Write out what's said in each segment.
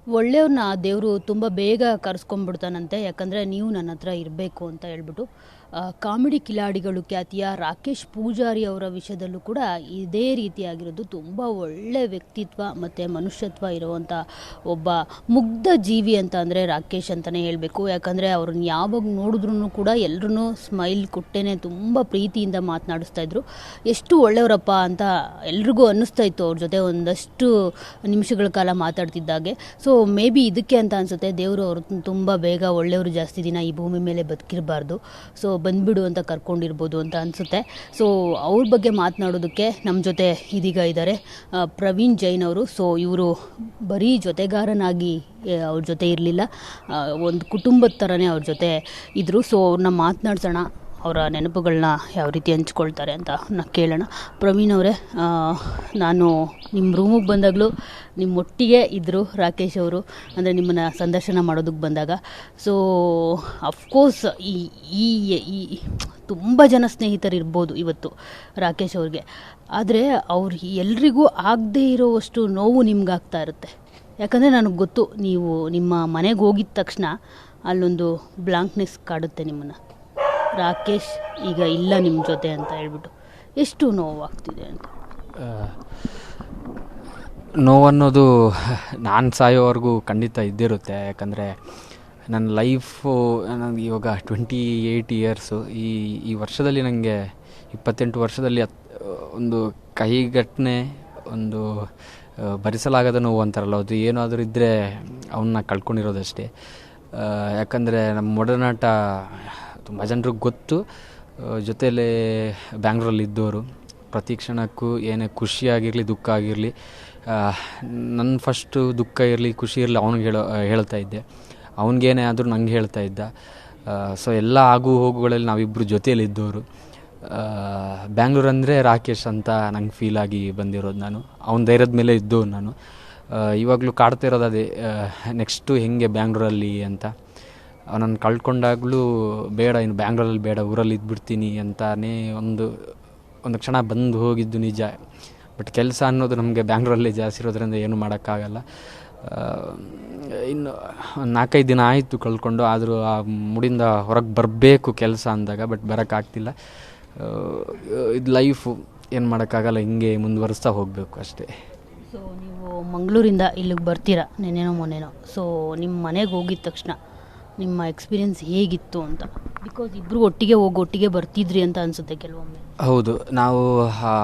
ಒಳ್ಳೆಯವ್ರನ್ನ ದೇವರು ತುಂಬ ಬೇಗ ಕರೆಸ್ಕೊಂಡ್ಬಿಡ್ತಾನಂತೆ. ಯಾಕಂದರೆ ನೀವು ನನ್ನ ಹತ್ರ ಇರಬೇಕು ಅಂತ ಹೇಳ್ಬಿಟ್ಟು ಕಾಮಿಡಿ ಕಿಲಾಡಿಗಳು ಖ್ಯಾತಿಯ ರಾಕೇಶ್ ಪೂಜಾರಿ ಅವರ ವಿಷಯದಲ್ಲೂ ಕೂಡ ಇದೇ ರೀತಿಯಾಗಿರೋದು. ತುಂಬ ಒಳ್ಳೆ ವ್ಯಕ್ತಿತ್ವ ಮತ್ತು ಮನುಷ್ಯತ್ವ ಇರುವಂಥ ಒಬ್ಬ ಮುಗ್ಧ ಜೀವಿ ಅಂತ ಅಂದರೆ ರಾಕೇಶ್ ಅಂತಲೇ ಹೇಳಬೇಕು. ಯಾಕಂದರೆ ಅವ್ರನ್ನ ಯಾವಾಗ ನೋಡಿದ್ರೂ ಕೂಡ ಎಲ್ಲರೂ ಸ್ಮೈಲ್ ಕೊಟ್ಟೇ ತುಂಬ ಪ್ರೀತಿಯಿಂದ ಮಾತನಾಡಿಸ್ತಾಯಿದ್ರು. ಎಷ್ಟು ಒಳ್ಳೆಯವರಪ್ಪ ಅಂತ ಎಲ್ರಿಗೂ ಅನ್ನಿಸ್ತಾ ಇತ್ತು ಅವ್ರ ಜೊತೆ ಒಂದಷ್ಟು ನಿಮಿಷಗಳ ಕಾಲ ಮಾತಾಡ್ತಿದ್ದಾಗೆ. ಸೊ ಮೇ ಬಿ ಇದಕ್ಕೆ ಅಂತ ಅನಿಸುತ್ತೆ ದೇವರು ಅವರು ತುಂಬ ಬೇಗ ಒಳ್ಳೆಯವರು ಜಾಸ್ತಿ ದಿನ ಈ ಭೂಮಿ ಮೇಲೆ ಬದುಕಿರಬಾರ್ದು, ಸೊ ಬಂದುಬಿಡು ಅಂತ ಕರ್ಕೊಂಡಿರ್ಬೋದು ಅಂತ ಅನಿಸುತ್ತೆ. ಸೊ ಅವ್ರ ಬಗ್ಗೆ ಮಾತನಾಡೋದಕ್ಕೆ ನಮ್ಮ ಜೊತೆ ಇದೀಗ ಇದ್ದಾರೆ ಪ್ರವೀಣ್ ಜೈನ್ ಅವರು. ಸೊ ಇವರು ಬರೀ ಜೊತೆಗಾರನಾಗಿ ಅವ್ರ ಜೊತೆ ಇರಲಿಲ್ಲ, ಒಂದು ಕುಟುಂಬದ ಥರನೇ ಅವ್ರ ಜೊತೆ ಇದ್ದರು. ಸೊ ಅವ್ರನ್ನ ಮಾತನಾಡ್ಸೋಣ, ಅವರ ನೆನಪುಗಳನ್ನ ಯಾವ ರೀತಿ ಹಂಚ್ಕೊಳ್ತಾರೆ ಅಂತ ಕೇಳೋಣ. ಪ್ರವೀಣ್ ಅವರೇ, ನಾನು ನಿಮ್ಮ ರೂಮಿಗೆ ಬಂದಾಗಲೂ ನಿಮ್ಮೊಟ್ಟಿಗೆ ಇದ್ದರು ರಾಕೇಶ್ ಅವರು, ಅಂದರೆ ನಿಮ್ಮನ್ನು ಸಂದರ್ಶನ ಮಾಡೋದಕ್ಕೆ ಬಂದಾಗ. ಸೊ ಅಫ್ಕೋರ್ಸ್ ಈ ಈ ತುಂಬ ಜನ ಸ್ನೇಹಿತರು ಇರ್ಬೋದು ಇವತ್ತು ರಾಕೇಶ್ ಅವ್ರಿಗೆ, ಆದರೆ ಅವ್ರು ಎಲ್ರಿಗೂ ಆಗದೇ ಇರೋವಷ್ಟು ನೋವು ನಿಮ್ಗಾಗ್ತಾ ಇರುತ್ತೆ. ಯಾಕಂದರೆ ನನಗೆ ಗೊತ್ತು, ನೀವು ನಿಮ್ಮ ಮನೆಗೆ ಹೋಗಿದ ತಕ್ಷಣ ಅಲ್ಲೊಂದು ಬ್ಲಾಂಕ್ನೆಸ್ ಕಾಡುತ್ತೆ ನಿಮ್ಮನ್ನು. ರಾಕೇಶ್ ಈಗ ಇಲ್ಲ ನಿಮ್ಮ ಜೊತೆ ಅಂತ ಹೇಳ್ಬಿಟ್ಟು ಎಷ್ಟು ನೋವಾಗ್ತಿದೆ ಅಂತ. ನೋವನ್ನೋದು ನಾನು ಸಾಯೋವರೆಗೂ ಖಂಡಿತ ಇದ್ದಿರುತ್ತೆ. ಯಾಕಂದರೆ ನನ್ನ ಲೈಫು, ನನಗೆ ಇವಾಗ 28 ಇಯರ್ಸು. ಈ ವರ್ಷದಲ್ಲಿ ನನಗೆ 28 ವರ್ಷದಲ್ಲಿ ಒಂದು ಕೈಘಟನೆ, ಒಂದು ಭರಿಸಲಾಗದ ನೋವು ಅಂತಾರಲ್ಲ, ಅದು ಏನಾದರೂ ಇದ್ದರೆ ಅವನ್ನ ಕಳ್ಕೊಂಡಿರೋದಷ್ಟೇ. ಯಾಕಂದರೆ ನಮ್ಮ ಒಡನಾಟ ತುಂಬ ಜನರಿಗೆ ಗೊತ್ತು. ಜೊತೆಯಲ್ಲೇ ಬ್ಯಾಂಗ್ಳೂರಲ್ಲಿ ಇದ್ದವರು, ಪ್ರತಿ ಕ್ಷಣಕ್ಕೂ ಏನೇ ಖುಷಿಯಾಗಿರಲಿ ದುಃಖ ಆಗಿರಲಿ, ನನ್ನ ಫಸ್ಟು ದುಃಖ ಇರಲಿ ಖುಷಿ ಇರಲಿ ಅವ್ನಿಗೆ ಹೇಳ್ತಾ ಇದ್ದೆ, ಅವ್ನಿಗೇನೇ ಆದರೂ ನಂಗೆ ಹೇಳ್ತಾ ಇದ್ದ. ಸೊ ಎಲ್ಲ ಆಗು ಹೋಗುಗಳಲ್ಲಿ ನಾವಿಬ್ಬರು ಜೊತೆಯಲ್ಲಿ ಇದ್ದವರು. ಬ್ಯಾಂಗ್ಳೂರು ಅಂದರೆ ರಾಕೇಶ್ ಅಂತ ನಂಗೆ ಫೀಲಾಗಿ ಬಂದಿರೋದು. ನಾನು ಅವನ ಧೈರ್ಯದ ಮೇಲೆ ಇದ್ದವು. ನಾನು ಇವಾಗಲೂ ಕಾಡ್ತಾ ಇರೋದು ಅದೇ, ನೆಕ್ಸ್ಟು ಹೆಂಗೆ ಬ್ಯಾಂಗ್ಳೂರಲ್ಲಿ ಅಂತ. ಅವನನ್ನು ಕಳ್ಕೊಂಡಾಗಲೂ ಬೇಡ, ಇನ್ನು ಬ್ಯಾಂಗ್ಳೂರಲ್ಲಿ ಬೇಡ, ಊರಲ್ಲಿ ಇದ್ಬಿಡ್ತೀನಿ ಅಂತಾನೇ ಒಂದು ಕ್ಷಣ ಬಂದು ಹೋಗಿದ್ದು ನಿಜ. ಬಟ್ ಕೆಲಸ ಅನ್ನೋದು ನಮಗೆ ಬ್ಯಾಂಗ್ಳೂರಲ್ಲೇ ಜಾಸ್ತಿ ಇರೋದ್ರಿಂದ ಏನೂ ಮಾಡೋಕ್ಕಾಗಲ್ಲ. ಇನ್ನು 4-5 ದಿನ ಆಯಿತು ಕಳ್ಕೊಂಡು, ಆದರೂ ಆ ಮುಡಿಂದ ಹೊರಗೆ ಬರಬೇಕು ಕೆಲಸ ಅಂದಾಗ, ಬಟ್ ಬರೋಕ್ಕಾಗ್ತಿಲ್ಲ. ಇದು ಲೈಫು, ಏನು ಮಾಡೋಕ್ಕಾಗಲ್ಲ, ಹಿಂಗೆ ಮುಂದುವರಿಸ್ತಾ ಹೋಗಬೇಕು ಅಷ್ಟೇ. ಸೊ ನೀವು ಮಂಗಳೂರಿಂದ ಇಲ್ಲಿಗೆ ಬರ್ತೀರಾ ನೆನ್ನೆನೋ ಮೊನ್ನೆನೋ. ಸೊ ನಿಮ್ಮ ಮನೆಗೆ ಹೋಗಿದ ತಕ್ಷಣ ನಿಮ್ಮ ಎಕ್ಸ್ಪೀರಿಯೆನ್ಸ್ ಹೇಗಿತ್ತು ಅಂತ? ಬಿಕಾಸ್ ಇಬ್ಬರು ಒಟ್ಟಿಗೆ ಬರ್ತಿದ್ರಿ ಅಂತ ಅನಿಸುತ್ತೆ ಕೆಲವೊಮ್ಮೆ. ಹೌದು, ನಾವು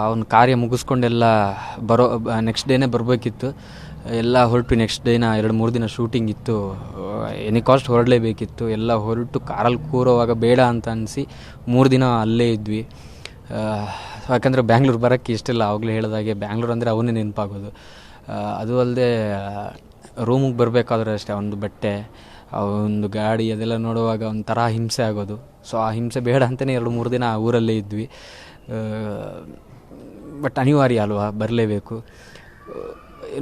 ಅವನ ಕಾರ್ಯ ಮುಗಿಸ್ಕೊಂಡೆಲ್ಲ ನೆಕ್ಸ್ಟ್ ಡೇನೇ ಬರಬೇಕಿತ್ತು. ಎಲ್ಲ ಹೊರಟು ನೆಕ್ಸ್ಟ್ ಡೇನ 2-3 ದಿನ ಶೂಟಿಂಗ್ ಇತ್ತು. ಎನಿ ಕಾಸ್ಟ್ ಹೊರಡಲೇಬೇಕಿತ್ತು. ಎಲ್ಲ ಹೊರಟು ಕಾರಲ್ಲಿ ಕೂರೋವಾಗ ಬೇಡ ಅಂತ ಅನಿಸಿ 3 ದಿನ ಅಲ್ಲೇ ಇದ್ವಿ. ಯಾಕಂದರೆ ಬ್ಯಾಂಗ್ಳೂರು ಬರೋಕ್ಕೆ ಇಷ್ಟೆಲ್ಲ, ಆವಾಗಲೇ ಹೇಳಿದಾಗೆ ಬ್ಯಾಂಗ್ಳೂರು ಅಂದರೆ ಅವನೇ ನೆನಪಾಗೋದು. ಅದು ಅಲ್ಲದೆ ರೂಮಿಗೆ ಬರಬೇಕಾದ್ರೆ ಅಷ್ಟೇ, ಒಂದು ಬಟ್ಟೆ, ಒಂದು ಗಾಡಿ ಅದೆಲ್ಲ ನೋಡುವಾಗ ಒಂಥರ ಹಿಂಸೆ ಆಗೋದು. ಸೊ ಆ ಹಿಂಸೆ ಬೇಡ ಅಂತಲೇ 2-3 ದಿನ ಊರಲ್ಲೇ ಇದ್ವಿ. ಬಟ್ ಅನಿವಾರ್ಯ ಅಲ್ವಾ, ಬರಲೇಬೇಕು.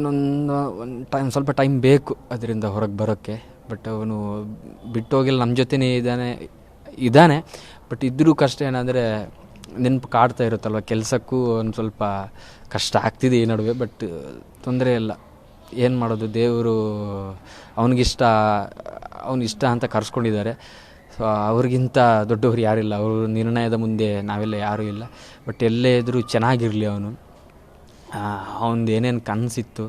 ಒಂದು ಸ್ವಲ್ಪ ಟೈಮ್ ಬೇಕು ಅದರಿಂದ ಹೊರಗೆ ಬರೋಕ್ಕೆ. ಬಟ್ ಅವನು ಬಿಟ್ಟೋಗಿಲ್ಲ, ನಮ್ಮ ಜೊತೆನೇ ಇದ್ದಾನೆ. ಬಟ್ ಇದ್ದರೂ ಕಷ್ಟ ಏನಂದರೆ ನೆನಪು ಕಾಡ್ತಾ ಇರುತ್ತಲ್ವ, ಕೆಲಸಕ್ಕೂ ಒಂದು ಸ್ವಲ್ಪ ಕಷ್ಟ ಆಗ್ತಿದೆ ಈ ನಡುವೆ. ಬಟ್ ತೊಂದರೆ ಇಲ್ಲ, ಏನು ಮಾಡೋದು, ದೇವರು ಅವನಿಗಿಷ್ಟ ಅಂತ ಕರೆಸ್ಕೊಂಡಿದ್ದಾರೆ. ಸೊ ಅವ್ರಿಗಿಂತ ದೊಡ್ಡವ್ರು ಯಾರಿಲ್ಲ, ಅವ್ರ ನಿರ್ಣಯದ ಮುಂದೆ ನಾವೆಲ್ಲ ಯಾರೂ ಇಲ್ಲ. ಬಟ್ ಎಲ್ಲೇ ಇದ್ದರೂ ಚೆನ್ನಾಗಿರಲಿ ಅವನು. ಅವನದು ಏನೇನು ಕನಸಿತ್ತು,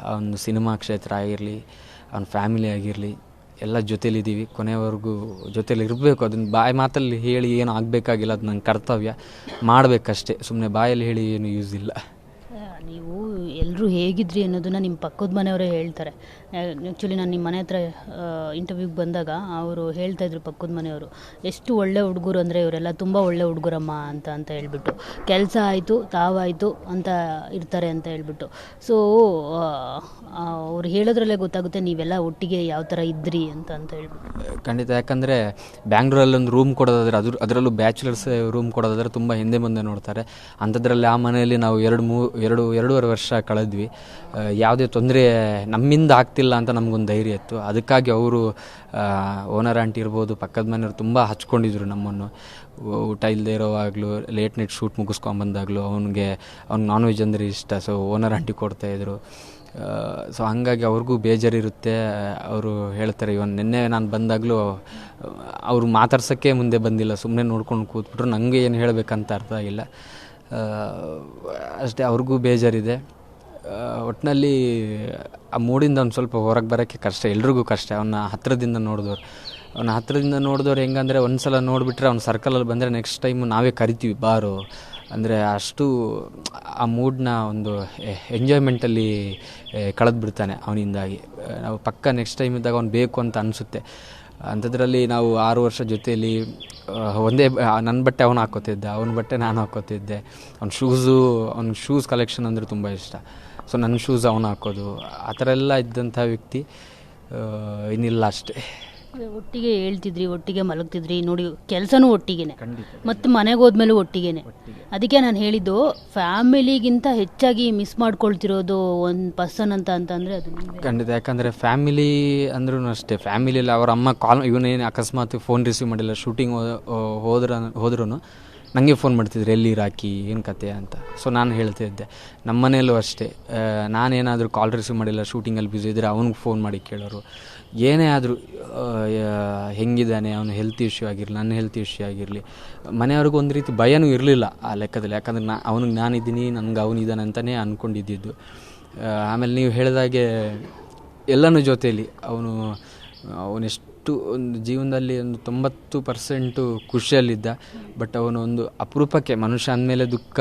ಅವನ ಸಿನಿಮಾ ಕ್ಷೇತ್ರ ಆಗಿರಲಿ, ಅವನ ಫ್ಯಾಮಿಲಿ ಆಗಿರಲಿ, ಎಲ್ಲ ಜೊತೇಲಿದ್ದೀವಿ, ಕೊನೆಯವರೆಗೂ ಜೊತೇಲಿ ಇರಬೇಕು. ಅದನ್ನು ಬಾಯಿ ಮಾತಲ್ಲಿ ಹೇಳಿ ಏನು ಆಗಬೇಕಾಗಿಲ್ಲ, ಅದು ನನ್ನ ಕರ್ತವ್ಯ, ಮಾಡಬೇಕಷ್ಟೇ. ಸುಮ್ಮನೆ ಬಾಯಲ್ಲಿ ಹೇಳಿ ಏನು ಯೂಸ್ ಇಲ್ಲ. ನೀವು ಎಲ್ಲರೂ ಹೇಗಿದ್ರಿ ಅನ್ನೋದನ್ನು ನಿಮ್ಮ ಪಕ್ಕದ ಮನೆಯವರೇ ಹೇಳ್ತಾರೆ. ಆ್ಯಕ್ಚುಲಿ ನಾನು ನಿಮ್ಮ ಮನೆ ಹತ್ರ ಇಂಟರ್ವ್ಯೂಗೆ ಬಂದಾಗ ಅವರು ಹೇಳ್ತಾಯಿದ್ರು, ಪಕ್ಕದ ಮನೆಯವರು, ಎಷ್ಟು ಒಳ್ಳೆ ಹುಡುಗರು ಅಂದರೆ ಇವರೆಲ್ಲ ತುಂಬ ಒಳ್ಳೆ ಹುಡುಗರಮ್ಮ ಅಂತ ಹೇಳ್ಬಿಟ್ಟು, ಕೆಲಸ ಆಯಿತು ತಾವಾಯಿತು ಅಂತ ಇರ್ತಾರೆ ಅಂತ ಹೇಳ್ಬಿಟ್ಟು. ಸೊ ಅವ್ರು ಹೇಳೋದ್ರಲ್ಲೇ ಗೊತ್ತಾಗುತ್ತೆ ನೀವೆಲ್ಲ ಒಟ್ಟಿಗೆ ಯಾವ ಥರ ಇದ್ರಿ ಅಂತ ಹೇಳ್ಬಿಟ್ಟು. ಖಂಡಿತ, ಯಾಕಂದರೆ ಬ್ಯಾಂಗ್ಳೂರಲ್ಲಿ ಒಂದು ರೂಮ್ ಕೊಡೋದಾದರೆ, ಅದರಲ್ಲೂ ಬ್ಯಾಚುಲರ್ಸ್ ರೂಮ್ ಕೊಡೋದಾದರೆ ತುಂಬ ಹಿಂದೆ ಮುಂದೆ ನೋಡ್ತಾರೆ. ಅಂಥದ್ರಲ್ಲಿ ಆ ಮನೆಯಲ್ಲಿ ನಾವು 2.5 ವರ್ಷ ಕಳೆದ್ವಿ. ಯಾವುದೇ ತೊಂದರೆ ನಮ್ಮಿಂದ ಆಗ್ತಿಲ್ಲ ಅಂತ ನಮಗೊಂದು ಧೈರ್ಯ ಇತ್ತು. ಅದಕ್ಕಾಗಿ ಅವರು ಓನರ್ ಆಂಟಿ ಇರ್ಬೋದು, ಪಕ್ಕದ ಮನೆಯವರು ತುಂಬ ಹಚ್ಕೊಂಡಿದ್ರು ನಮ್ಮನ್ನು. ಊಟ ಇಲ್ಲದೆ ಇರೋವಾಗಲೂ, ಲೇಟ್ ನೈಟ್ ಶೂಟ್ ಮುಗಿಸ್ಕೊಂಬಂದಾಗಲೂ ಅವ್ನಿಗೆ ನಾನ್ ವೆಜ್ ಅಂದರೆ ಇಷ್ಟ. ಸೊ ಓನರ್ ಆಂಟಿ ಕೊಡ್ತಾಯಿದ್ರು. ಸೊ ಹಂಗಾಗಿ ಅವ್ರಿಗೂ ಬೇಜಾರಿರುತ್ತೆ. ಅವರು ಹೇಳ್ತಾರೆ, ಇವನ್ ನಿನ್ನೆ ನಾನು ಬಂದಾಗಲೂ ಅವರು ಮಾತಾಡ್ಸೋಕ್ಕೆ ಮುಂದೆ ಬಂದಿಲ್ಲ, ಸುಮ್ಮನೆ ನೋಡ್ಕೊಂಡು ಕೂತ್ಬಿಟ್ರು. ನನಗೆ ಏನು ಹೇಳಬೇಕಂತ ಅರ್ಥ ಆಗಿಲ್ಲ ಅಷ್ಟೇ. ಅವ್ರಿಗೂ ಬೇಜಾರಿದೆ. ಒಟ್ಟಿನಲ್ಲಿ ಆ ಮೂಡಿಂದ ಒಂದು ಸ್ವಲ್ಪ ಹೊರಗೆ ಬರೋಕ್ಕೆ ಕಷ್ಟ, ಎಲ್ರಿಗೂ ಕಷ್ಟ. ಅವನ್ನ ಹತ್ತಿರದಿಂದ ನೋಡಿದವ್ರು ಹೆಂಗಂದರೆ ಒಂದು ಸಲ ನೋಡಿಬಿಟ್ರೆ ಅವ್ನ ಸರ್ಕಲಲ್ಲಿ ಬಂದರೆ ನೆಕ್ಸ್ಟ್ ಟೈಮು ನಾವೇ ಕರಿತೀವಿ ಬಾರು ಅಂದರೆ, ಅಷ್ಟು ಆ ಮೂಡನ್ನ ಒಂದು ಎಂಜಾಯ್ಮೆಂಟಲ್ಲಿ ಕಳೆದ್ಬಿಡ್ತಾನೆ ಅವನಿಂದಾಗಿ. ನಾವು ಪಕ್ಕ ನೆಕ್ಸ್ಟ್ ಟೈಮ್ ಇದ್ದಾಗ ಅವ್ನು ಬೇಕು ಅಂತ ಅನಿಸುತ್ತೆ. ಅಂಥದ್ರಲ್ಲಿ ನಾವು 6 ವರ್ಷ ಜೊತೆಯಲ್ಲಿ ಒಂದೇ ನನ್ನ ಬಟ್ಟೆ ಅವನು ಹಾಕ್ಕೋತಿದ್ದ, ಅವನ ಬಟ್ಟೆ ನಾನು ಹಾಕ್ಕೋತಿದ್ದೆ. ಅವ್ನ ಶೂಸ್ ಕಲೆಕ್ಷನ್ ಅಂದರೆ ತುಂಬ ಇಷ್ಟ. ಸೊ ನನ್ನ ಶೂಸ್ ಅವನು ಹಾಕೋದು, ಆ ಥರ ಎಲ್ಲ ಇದ್ದಂಥ ವ್ಯಕ್ತಿ ಇನ್ನಿಲ್ಲ ಅಷ್ಟೇ. ಒಟ್ಟಿಗೆ ಹೇಳ್ತಿದ್ರಿ, ಒಟ್ಟಿಗೆ ಮಲಗ್ತಿದ್ರಿ, ನೋಡಿ ಕೆಲಸನೂ ಒಟ್ಟಿಗೆನೆ, ಮತ್ತು ಮನೆಗೆ ಹೋದ್ಮೇಲೂ ಒಟ್ಟಿಗೆನೆ. ಅದಕ್ಕೆ ನಾನು ಹೇಳಿದ್ದು, ಫ್ಯಾಮಿಲಿಗಿಂತ ಹೆಚ್ಚಾಗಿ ಮಿಸ್ ಮಾಡ್ಕೊಳ್ತಿರೋದು ಒಂದು ಪರ್ಸನ್ ಅಂತಂದರೆ ಅದು ಖಂಡಿತ. ಯಾಕಂದರೆ ಫ್ಯಾಮಿಲಿ ಅಂದ್ರೂ ಅಷ್ಟೇ, ಫ್ಯಾಮಿಲಿಯಲ್ಲಿ ಅವ್ರ ಅಮ್ಮ ಇವನೇನು ಅಕಸ್ಮಾತ್ ಫೋನ್ ರಿಸೀವ್ ಮಾಡಿಲ್ಲ, ಶೂಟಿಂಗ್ ಹೋದ್ರೂ ನನಗೆ ಫೋನ್ ಮಾಡ್ತಿದ್ರು, ಎಲ್ಲಿ ರಾಕಿ, ಏನು ಕತೆ ಅಂತ. ಸೊ ನಾನು ಹೇಳ್ತಾ ಇದ್ದೆ. ನಮ್ಮ ಮನೆಯಲ್ಲೂ ಅಷ್ಟೇ, ನಾನೇನಾದರೂ ಕಾಲ್ ರಿಸೀವ್ ಮಾಡಿಲ್ಲ, ಶೂಟಿಂಗಲ್ಲಿ ಬ್ಯುಸಿ ಇದ್ದರೆ ಅವ್ನಿಗೆ ಫೋನ್ ಮಾಡಿ ಕೇಳೋರು. ಏನೇ ಆದರೂ ಹೆಂಗಿದ್ದಾನೆ, ಅವನು ಹೆಲ್ತ್ ಇಶ್ಯೂ ಆಗಿರಲಿ, ನನ್ನ ಹೆಲ್ತ್ ಇಶ್ಯೂ ಆಗಿರಲಿ, ಮನೆಯವ್ರಿಗೂ ಒಂದು ರೀತಿ ಭಯನೂ ಇರಲಿಲ್ಲ ಆ ಲೆಕ್ಕದಲ್ಲಿ. ಯಾಕಂದರೆ ಅವನಿಗೆ ನಾನಿದ್ದೀನಿ, ನನಗೆ ಅವನಿದ್ದಾನೆ ಅಂತಲೇ ಅಂದ್ಕೊಂಡಿದ್ದಿದ್ದು. ಆಮೇಲೆ ನೀವು ಹೇಳಿದಾಗೆ ಎಲ್ಲನೂ ಜೊತೆಯಲ್ಲಿ ಅವನೆಷ್ಟು ಒಂದು ಜೀವನದಲ್ಲಿ ಒಂದು 90% ಖುಷಿಯಲ್ಲಿದ್ದ. ಬಟ್ ಅವನು ಒಂದು ಅಪರೂಪಕ್ಕೆ ಮನುಷ್ಯ ಅಂದಮೇಲೆ ದುಃಖ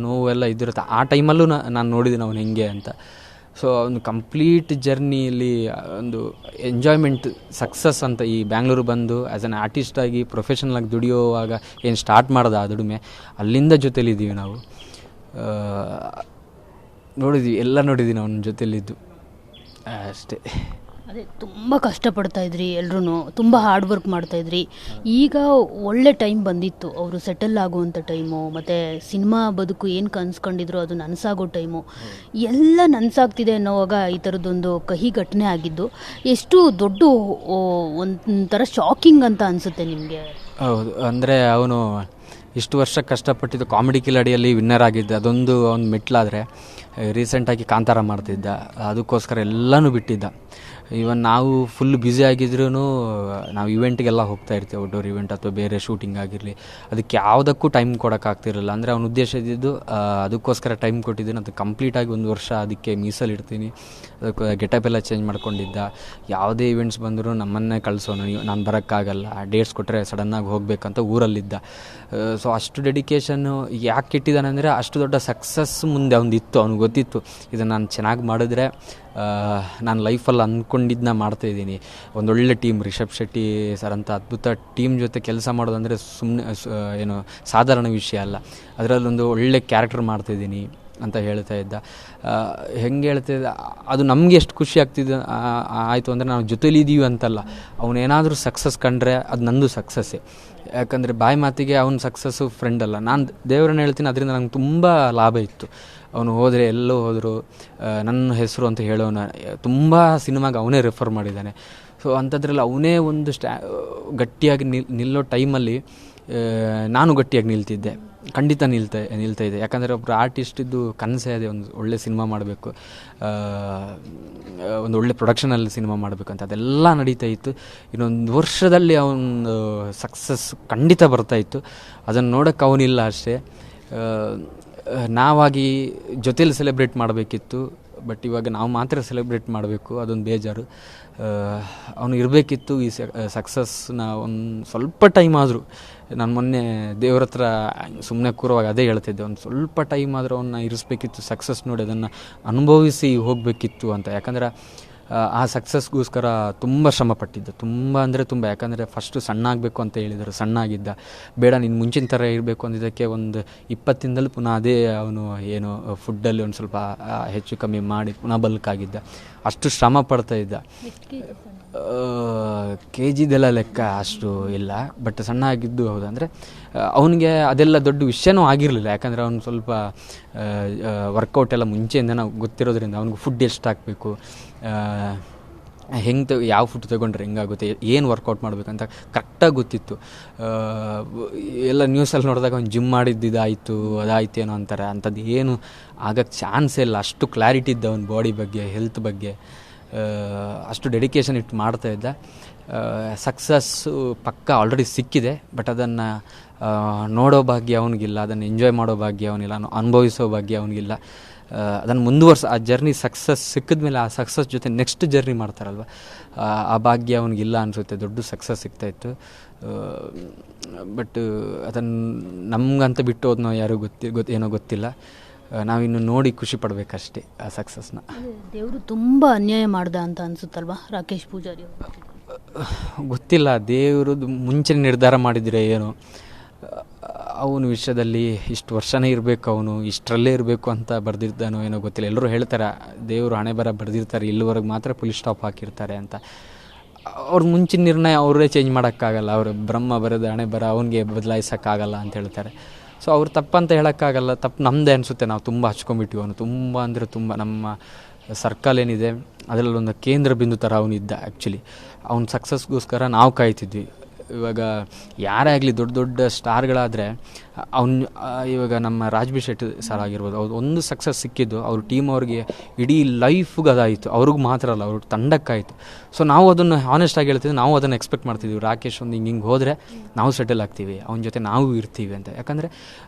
ನೋವು ಎಲ್ಲ ಇದ್ದಿರುತ್ತೆ. ಆ ಟೈಮಲ್ಲೂ ನಾನು ನೋಡಿದ್ದೀನಿ ಅವನು ಹೆಂಗೆ ಅಂತ. ಸೊ ಒಂದು ಕಂಪ್ಲೀಟ್ ಜರ್ನಿಯಲ್ಲಿ ಒಂದು ಎಂಜಾಯ್ಮೆಂಟ್, ಸಕ್ಸಸ್ ಅಂತ ಈ ಬ್ಯಾಂಗ್ಳೂರು ಬಂದು ಆ್ಯಸ್ ಅನ್ ಆರ್ಟಿಸ್ಟಾಗಿ ಪ್ರೊಫೆಷನಲಾಗಿ ದುಡಿಯೋವಾಗ ಏನು ಸ್ಟಾರ್ಟ್ ಮಾಡ್ದೆ ಆ ದುಡಿಮೆ, ಅಲ್ಲಿಂದ ಜೊತೆಲಿದ್ದೀವಿ ನಾವು. ಎಲ್ಲ ನೋಡಿದ್ದೀವಿ ಅವನ ಜೊತೆಲಿದ್ದು ಅಷ್ಟೇ. ಅದೇ ತುಂಬ ಕಷ್ಟಪಡ್ತಾಯಿದ್ರಿ, ಎಲ್ಲರೂ ತುಂಬ ಹಾರ್ಡ್ ವರ್ಕ್ ಮಾಡ್ತಾಯಿದ್ರಿ. ಈಗ ಒಳ್ಳೆ ಟೈಮ್ ಬಂದಿತ್ತು, ಅವರು ಸೆಟಲ್ ಆಗುವಂಥ ಟೈಮು, ಮತ್ತು ಸಿನಿಮಾ ಬದುಕು ಏನು ಕನ್ಸ್ಕೊಂಡಿದ್ರು ಅದು ನನಸಾಗೋ ಟೈಮು, ಎಲ್ಲ ನನಸಾಗ್ತಿದೆ ಅನ್ನೋವಾಗ ಈ ಥರದ್ದೊಂದು ಕಹಿ ಘಟನೆ ಆಗಿದ್ದು ಎಷ್ಟು ದೊಡ್ಡ ಒಂಥರ ಶಾಕಿಂಗ್ ಅಂತ ಅನಿಸುತ್ತೆ ನಿಮಗೆ? ಹೌದು, ಅಂದರೆ ಅವನು ಇಷ್ಟು ವರ್ಷ ಕಷ್ಟಪಟ್ಟಿದ್ದು ಕಾಮಿಡಿ ಕಿಲಾಡಿಯಲ್ಲಿ ವಿನ್ನರ್ ಆಗಿದ್ದ, ಅದೊಂದು ಅವ್ನು ಮೆಟ್ಲಾದರೆ ರೀಸೆಂಟಾಗಿ ಕಾಂತಾರ ಮಾಡ್ತಿದ್ದ, ಅದಕ್ಕೋಸ್ಕರ ಎಲ್ಲನೂ ಬಿಟ್ಟಿದ್ದ. ಈವನ್ ನಾವು ಫುಲ್ ಬ್ಯುಸಿ ಆಗಿದ್ರೂ ನಾವು ಇವೆಂಟ್ಗೆಲ್ಲ ಹೋಗ್ತಾ ಇರ್ತೀವಿ, ಔಟ್ಡೋರ್ ಇವೆಂಟ್ ಅಥವಾ ಬೇರೆ ಶೂಟಿಂಗ್ ಆಗಿರಲಿ, ಅದಕ್ಕೆ ಯಾವುದಕ್ಕೂ ಟೈಮ್ ಕೊಡೋಕ್ಕಾಗ್ತಿರಲಿಲ್ಲ. ಅಂದರೆ ಅವ್ನ ಉದ್ದೇಶ ಇದ್ದಿದ್ದು ಅದಕ್ಕೋಸ್ಕರ ಟೈಮ್ ಕೊಟ್ಟಿದ್ದೀನಿ, ಅದು ಕಂಪ್ಲೀಟಾಗಿ 1 ವರ್ಷ ಅದಕ್ಕೆ ಮೀಸಲಿಡ್ತೀನಿ. ಅದಕ್ಕೆ ಗೆಟಪ್ ಎಲ್ಲ ಚೇಂಜ್ ಮಾಡ್ಕೊಂಡಿದ್ದ. ಯಾವುದೇ ಇವೆಂಟ್ಸ್ ಬಂದರೂ ನಮ್ಮನ್ನೇ ಕಳಿಸೋನು, ನಾನು ಬರೋಕ್ಕಾಗಲ್ಲ, ಡೇಟ್ಸ್ ಕೊಟ್ಟರೆ ಸಡನ್ನಾಗಿ ಹೋಗಬೇಕಂತ ಊರಲ್ಲಿದ್ದ. ಸೊ ಅಷ್ಟು ಡೆಡಿಕೇಶನ್ನು ಯಾಕೆ ಇಟ್ಟಿದ್ದಾನೆ ಅಂದರೆ, ಅಷ್ಟು ದೊಡ್ಡ ಸಕ್ಸಸ್ ಮುಂದೆ ಅವನಿತ್ತು. ಅವ್ನಿಗೆ ಗೊತ್ತಿತ್ತು, ಇದನ್ನು ನಾನು ಚೆನ್ನಾಗಿ ಮಾಡಿದ್ರೆ ನಾನು ಲೈಫಲ್ಲಿ ಅಂದ್ಕೊಂಡಿದ್ದನ್ನ ಮಾಡ್ತಾಯಿದ್ದೀನಿ. ಒಂದೊಳ್ಳೆ ಟೀಮ್, ರಿಷಬ್ ಶೆಟ್ಟಿ ಸರ್ ಅಂತ ಅದ್ಭುತ ಟೀಮ್ ಜೊತೆ ಕೆಲಸ ಮಾಡೋದಂದರೆ ಸುಮ್ಮನೆ ಸಾಧಾರಣ ವಿಷಯ ಅಲ್ಲ. ಅದರಲ್ಲೊಂದು ಒಳ್ಳೆ ಕ್ಯಾರೆಕ್ಟರ್ ಮಾಡ್ತಾಯಿದ್ದೀನಿ ಅಂತ ಹೇಳ್ತಾ ಇದ್ದ. ಹೆಂಗೆ ಹೇಳ್ತಿದ್ದ, ಅದು ನಮಗೆ ಎಷ್ಟು ಖುಷಿ ಆಗ್ತಿದ್ದ ಆಯಿತು ಅಂದರೆ, ನಾವು ಜೊತೆಲಿದ್ದೀವಿ ಅಂತಲ್ಲ, ಅವನೇನಾದರೂ ಸಕ್ಸಸ್ ಕಂಡ್ರೆ ಅದು ನಂದು ಸಕ್ಸಸ್ಸೇ. ಯಾಕಂದರೆ ಬಾಯಿ ಮಾತಿಗೆ ಅವ್ನ ಸಕ್ಸಸ್ಸು ಫ್ರೆಂಡ್ ಅಲ್ಲ, ನಾನು ದೇವರನ್ನ ಹೇಳ್ತೀನಿ. ಅದರಿಂದ ನಂಗೆ ತುಂಬ ಲಾಭ ಇತ್ತು. ಅವನು ಹೋದರೆ ಎಲ್ಲೋ ಹೋದರು ನನ್ನ ಹೆಸರು ಅಂತ ಹೇಳೋನು, ತುಂಬ ಸಿನಿಮಾಗೆ ಅವನೇ ರೆಫರ್ ಮಾಡಿದ್ದಾನೆ. ಸೊ ಅಂಥದ್ರಲ್ಲಿ ಅವನೇ ಒಂದು ಗಟ್ಟಿಯಾಗಿ ನಿಲ್ಲೋ ಟೈಮಲ್ಲಿ ನಾನು ಗಟ್ಟಿಯಾಗಿ ನಿಲ್ತಿದ್ದೆ, ಖಂಡಿತ ನಿಲ್ತಾ ಇದೆ. ಯಾಕಂದರೆ ಒಬ್ಬರು ಆರ್ಟಿಸ್ಟಿದ್ದು ಕನಸೇ ಅದೇ, ಒಂದು ಒಳ್ಳೆ ಸಿನಿಮಾ ಮಾಡಬೇಕು, ಒಂದು ಒಳ್ಳೆ ಪ್ರೊಡಕ್ಷನಲ್ಲಿ ಸಿನಿಮಾ ಮಾಡಬೇಕಂತ. ಅದೆಲ್ಲ ನಡೀತಾ ಇತ್ತು. ಇನ್ನೊಂದು ವರ್ಷದಲ್ಲಿ ಅವನು ಸಕ್ಸಸ್ ಖಂಡಿತ ಬರ್ತಾಯಿತ್ತು. ಅದನ್ನು ನೋಡೋಕ್ಕೆ ಅವನಿಲ್ಲ ಅಷ್ಟೇ. ನಾವಾಗಿ ಜೊತೇಲಿ ಸೆಲೆಬ್ರೇಟ್ ಮಾಡಬೇಕಿತ್ತು, ಬಟ್ ಇವಾಗ ನಾವು ಮಾತ್ರ ಸೆಲೆಬ್ರೇಟ್ ಮಾಡಬೇಕು, ಅದೊಂದು ಬೇಜಾರು. ಅವನು ಇರಬೇಕಿತ್ತು ಈ ಸಕ್ಸಸ್ನ ಒಂದು ಸ್ವಲ್ಪ ಟೈಮ್ ಆದರೂ. ನಾನು ಮೊನ್ನೆ ದೇವ್ರ ಹತ್ರ ಸುಮ್ಮನೆ ಕೂರುವಾಗ ಅದೇ ಹೇಳ್ತಿದ್ದೆ, ಒಂದು ಸ್ವಲ್ಪ ಟೈಮ್ ಆದರೂ ಅವನ್ನ ಇರಿಸ್ಬೇಕಿತ್ತು, ಸಕ್ಸಸ್ ನೋಡಿ ಅದನ್ನು ಅನುಭವಿಸಿ ಹೋಗಬೇಕಿತ್ತು ಅಂತ. ಯಾಕಂದರೆ ಆ ಸಕ್ಸಸ್ಗೋಸ್ಕರ ತುಂಬ ಶ್ರಮಪಟ್ಟಿದ್ದ, ತುಂಬ ಅಂದರೆ ತುಂಬ. ಯಾಕಂದರೆ ಫಸ್ಟು ಸಣ್ಣ ಆಗಬೇಕು ಅಂತ ಹೇಳಿದರು, ಸಣ್ಣ ಆಗಿದ್ದ. ಬೇಡ ನೀನು ಮುಂಚಿನ ಥರ ಇರಬೇಕು ಅಂದಿದ್ದಕ್ಕೆ ಒಂದು 20 ದಿನದಲ್ಲಿ ಪುನಃ ಅದೇ ಅವನು ಏನು ಫುಡ್ಡಲ್ಲಿ ಒಂದು ಸ್ವಲ್ಪ ಹೆಚ್ಚು ಕಮ್ಮಿ ಮಾಡಿ ಪುನಃ ಬಲ್ಕಾಗಿದ್ದ. ಅಷ್ಟು ಶ್ರಮ ಪಡ್ತಾ ಇದ್ದ. KGದೆಲ್ಲ ಲೆಕ್ಕ ಅಷ್ಟು ಇಲ್ಲ, ಬಟ್ ಸಣ್ಣ ಆಗಿದ್ದು ಹೌದು. ಅಂದರೆ ಅವನಿಗೆ ಅದೆಲ್ಲ ದೊಡ್ಡ ವಿಷಯನೂ ಆಗಿರಲಿಲ್ಲ. ಯಾಕಂದರೆ ಅವ್ನು ಸ್ವಲ್ಪ ವರ್ಕೌಟ್ ಎಲ್ಲ ಮುಂಚೆಯಿಂದ ನಾವು ಗೊತ್ತಿರೋದ್ರಿಂದ ಅವ್ನಿಗೆ ಫುಡ್ ಎಷ್ಟು ಹಾಕಬೇಕು, ಹೆಂಗೆ ಯಾವ ಫುಡ್ ತೊಗೊಂಡ್ರೆ ಹೆಂಗಾಗುತ್ತೆ, ಏನು ವರ್ಕೌಟ್ ಮಾಡಬೇಕಂತ ಕರೆಕ್ಟಾಗಿ ಗೊತ್ತಿತ್ತು. ಎಲ್ಲ ನ್ಯೂಸಲ್ಲಿ ನೋಡಿದಾಗ ಅವ್ನು ಜಿಮ್ ಮಾಡಿದ್ದಿದ್ದಾಯಿತು ಅದಾಯ್ತೇನೋ ಅಂತಾರೆ, ಅಂಥದ್ದು ಏನು ಆಗೋಕ್ಕೆ ಚಾನ್ಸೇ ಇಲ್ಲ. ಅಷ್ಟು ಕ್ಲಾರಿಟಿ ಇದ್ದ ಅವ್ನ ಬಾಡಿ ಬಗ್ಗೆ, ಹೆಲ್ತ್ ಬಗ್ಗೆ ಅಷ್ಟು ಡೆಡಿಕೇಶನ್ ಇಟ್ಟು ಮಾಡ್ತಾಯಿದ್ದ. ಸಕ್ಸಸ್ಸು ಪಕ್ಕ ಆಲ್ರೆಡಿ ಸಿಕ್ಕಿದೆ, ಬಟ್ ಅದನ್ನು ನೋಡೋ ಭಾಗ್ಯ ಅವನಿಗಿಲ್ಲ, ಅದನ್ನು ಎಂಜಾಯ್ ಮಾಡೋ ಭಾಗ್ಯ ಅವನಿಲ್ಲ, ಅನುಭವಿಸೋ ಭಾಗ್ಯ ಅವನಿಗಿಲ್ಲ. ಅದನ್ನು ಮುಂದುವರ್ಸ ಆ ಜರ್ನಿ ಸಕ್ಸಸ್ ಸಿಕ್ಕಿದ ಮೇಲೆ ಆ ಸಕ್ಸಸ್ ಜೊತೆ ನೆಕ್ಸ್ಟ್ ಜರ್ನಿ ಮಾಡ್ತಾರಲ್ವ, ಆ ಭಾಗ್ಯ ಅವನಿಗಿಲ್ಲ ಅನಿಸುತ್ತೆ. ದೊಡ್ಡ ಸಕ್ಸಸ್ ಸಿಗ್ತಾಯಿತ್ತು, ಬಟ್ ಅದನ್ನು ನಮಗಂತ ಬಿಟ್ಟು ಹೋದ್ನೋ ಯಾರೂ ಏನೋ ಗೊತ್ತಿಲ್ಲ. ನಾವಿನ್ನು ನೋಡಿ ಖುಷಿ ಪಡಬೇಕಷ್ಟೇ ಆ ಸಕ್ಸಸ್ನ. ದೇವರು ತುಂಬ ಅನ್ಯಾಯ ಮಾಡ್ದ ಅಂತ ಅನಿಸುತ್ತಲ್ವಾ ರಾಕೇಶ್ ಪೂಜಾರಿ ಅವರು? ಗೊತ್ತಿಲ್ಲ, ದೇವರದ್ದು ಮುಂಚೆ ನಿರ್ಧಾರ ಮಾಡಿದರೆ ಏನು, ಅವನ ವಿಷಯದಲ್ಲಿ ಇಷ್ಟು ವರ್ಷನೇ ಇರಬೇಕು, ಅವನು ಇಷ್ಟರಲ್ಲೇ ಇರಬೇಕು ಅಂತ ಬರೆದಿರ್ತಾನೋ ಏನೋ ಗೊತ್ತಿಲ್ಲ. ಎಲ್ಲರೂ ಹೇಳ್ತಾರೆ ದೇವರು ಹಣೆ ಬರ ಬರೆದಿರ್ತಾರೆ, ಇಲ್ಲಿವರೆಗೆ ಮಾತ್ರ ಫುಲ್ ಸ್ಟಾಪ್ ಹಾಕಿರ್ತಾರೆ ಅಂತ. ಅವ್ರ ಮುಂಚಿನ ನಿರ್ಣಯ ಅವರೇ ಚೇಂಜ್ ಮಾಡೋಕ್ಕಾಗಲ್ಲ, ಅವರು ಬ್ರಹ್ಮ ಬರೆದ ಹಣೆ ಬರ ಅವನಿಗೆ ಬದಲಾಯಿಸೋಕ್ಕಾಗಲ್ಲ ಅಂತ ಹೇಳ್ತಾರೆ. ಸೊ ಅವ್ರು ತಪ್ಪಂತ ಹೇಳೋಕ್ಕಾಗಲ್ಲ, ತಪ್ಪು ನಮ್ಮದೇ ಅನಿಸುತ್ತೆ. ನಾವು ತುಂಬ ಹಚ್ಕೊಂಡ್ಬಿಟ್ಟಿವಿ, ಅವನು ತುಂಬ ಅಂದರೆ ತುಂಬ. ನಮ್ಮ ಸರ್ಕಲ್ ಏನಿದೆ ಅದರಲ್ಲೊಂದು ಕೇಂದ್ರ ಬಿಂದು ಥರ ಅವನಿದ್ದ. ಆ್ಯಕ್ಚುಲಿ ಅವ್ನ ಸಕ್ಸಸ್ಗೋಸ್ಕರ ನಾವು ಕಾಯ್ತಿದ್ವಿ. ಇವಾಗ ಯಾರೇ ಆಗಲಿ ದೊಡ್ಡ ದೊಡ್ಡ ಸ್ಟಾರ್ಗಳಾದರೆ ಇವಾಗ ನಮ್ಮ ರಾಜ್ಬಿ ಶೆಟ್ಟಿ ಸರ್ ಆಗಿರ್ಬೋದು, ಅವ್ರು ಒಂದು ಸಕ್ಸಸ್ ಸಿಕ್ಕಿದ್ದು ಅವ್ರ ಟೀಮ್ ಅವ್ರಿಗೆ ಇಡೀ ಲೈಫ್ಗೆ ಅದಾಯಿತು, ಅವ್ರಿಗೆ ಮಾತ್ರ ಅಲ್ಲ ಅವ್ರ ತಂಡಕ್ಕಾಯಿತು. ಸೊ ನಾವು ಅದನ್ನು ಹಾನೆಸ್ಟಾಗಿ ಹೇಳ್ತಿದ್ವಿ, ನಾವು ಅದನ್ನು ಎಕ್ಸ್ಪೆಕ್ಟ್ ಮಾಡ್ತಿದ್ವಿ. ರಾಕೇಶ್ ಒಂದು ಹಿಂಗೆ ಹೋದರೆ ನಾವು ಸೆಟಲ್ ಆಗ್ತೀವಿ, ಅವನ ಜೊತೆ ನಾವು ಇರ್ತೀವಿ ಅಂತ. ಯಾಕಂದರೆ